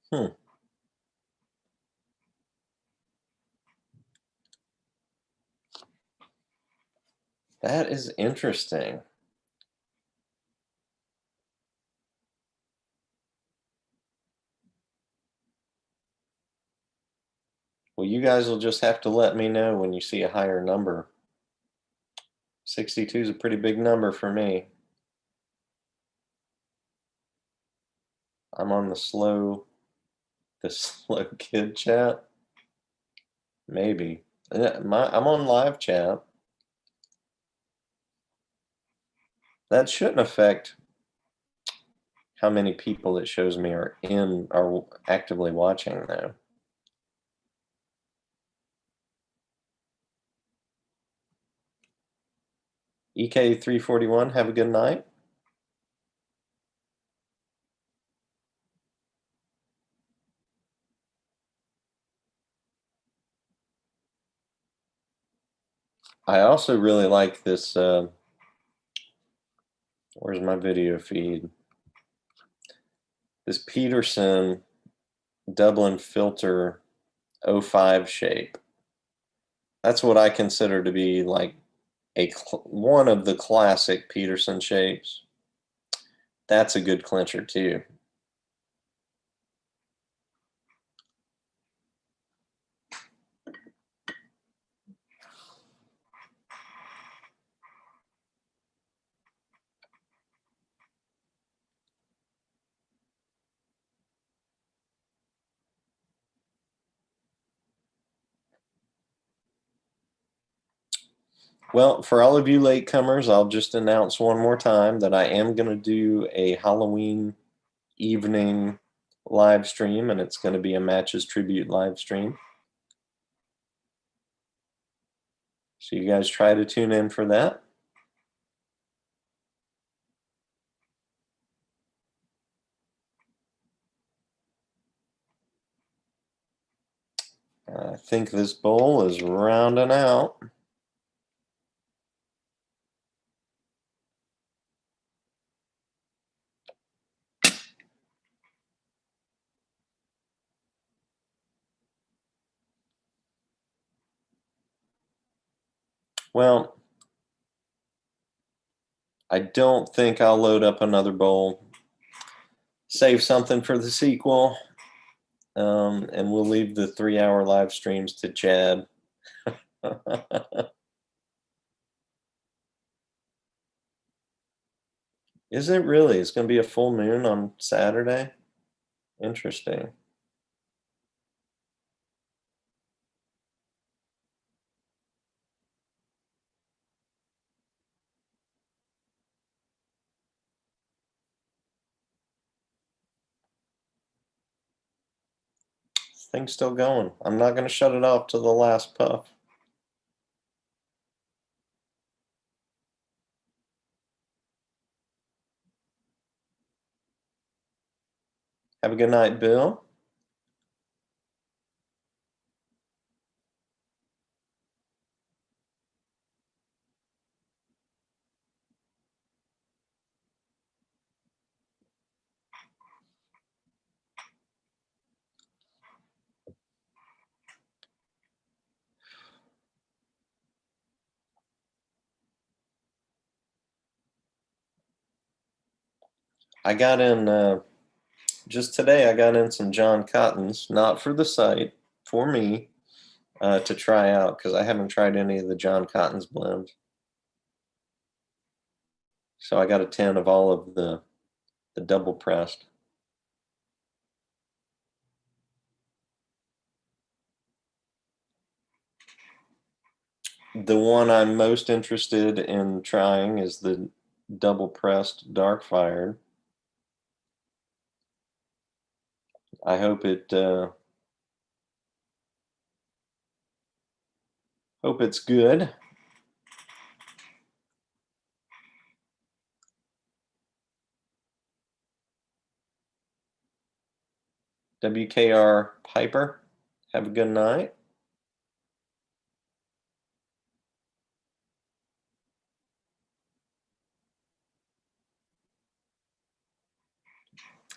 Hmm. That is interesting. Well, you guys will just have to let me know when you see a higher number. 62 is a pretty big number for me. I'm on the slow kid chat. Maybe. I'm on live chat. That shouldn't affect how many people it shows me are actively watching though. EK341, have a good night. I also really like this, where's my video feed? This Peterson Dublin Filter 05 shape. That's what I consider to be like one of the classic Peterson shapes. That's a good clincher too. Well, for all of you latecomers, I'll just announce one more time that I am going to do a Halloween evening live stream, and it's going to be a Matches Tribute live stream. So you guys try to tune in for that. I think this bowl is rounding out. Well, I don't think I'll load up another bowl. Save something for the sequel, and we'll leave the 3-hour live streams to Chad. Is it really? It's going to be a full moon on Saturday? Interesting. Thing's still going. I'm not going to shut it off till the last puff. Have a good night, Bill. I got in just today. I got in some John Cottons, not for the site, for me, to try out because I haven't tried any of the John Cottons blends. So I got a 10 of all of the double pressed. The one I'm most interested in trying is the double pressed dark fired. I hope it's good. WKR Piper, have a good night.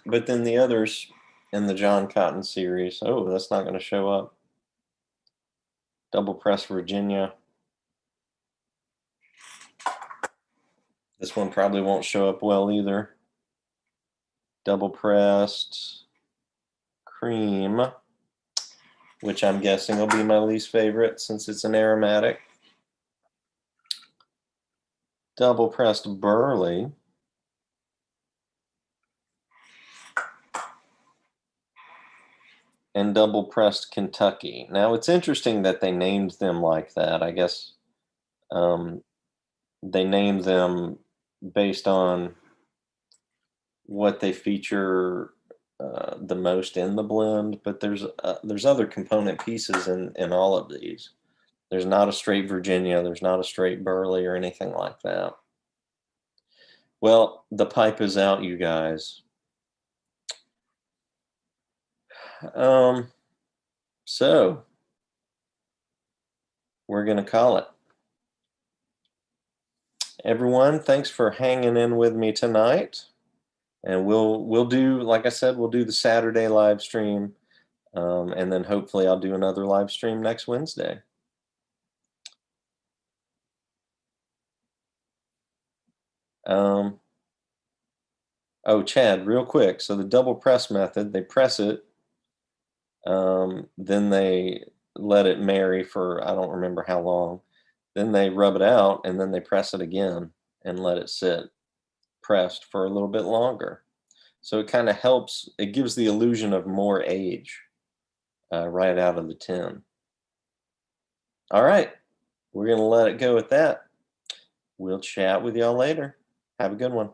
But then the others in the John Cotton series, oh, that's not going to show up. Double press Virginia. This one probably won't show up well either. Double pressed cream, which I'm guessing will be my least favorite since it's an aromatic. Double pressed Burley. And double pressed Kentucky. Now it's interesting that they named them like that. I guess they named them based on what they feature the most in the blend, but there's other component pieces in all of these. There's not a straight Virginia, there's not a straight Burley or anything like that. Well, the pipe is out, you guys. So we're gonna call it. Everyone, thanks for hanging in with me tonight. And we'll do, like I said, we'll do the Saturday live stream, and then hopefully I'll do another live stream next Wednesday. Oh, Chad, real quick. So the double press method, they press it, then they let it marry for I don't remember how long. Then they rub it out, and then they press it again and let it sit pressed for a little bit longer. So it kind of helps. It gives the illusion of more age right out of the tin. All right, we're gonna let it go with that. We'll chat with y'all later. Have a good one.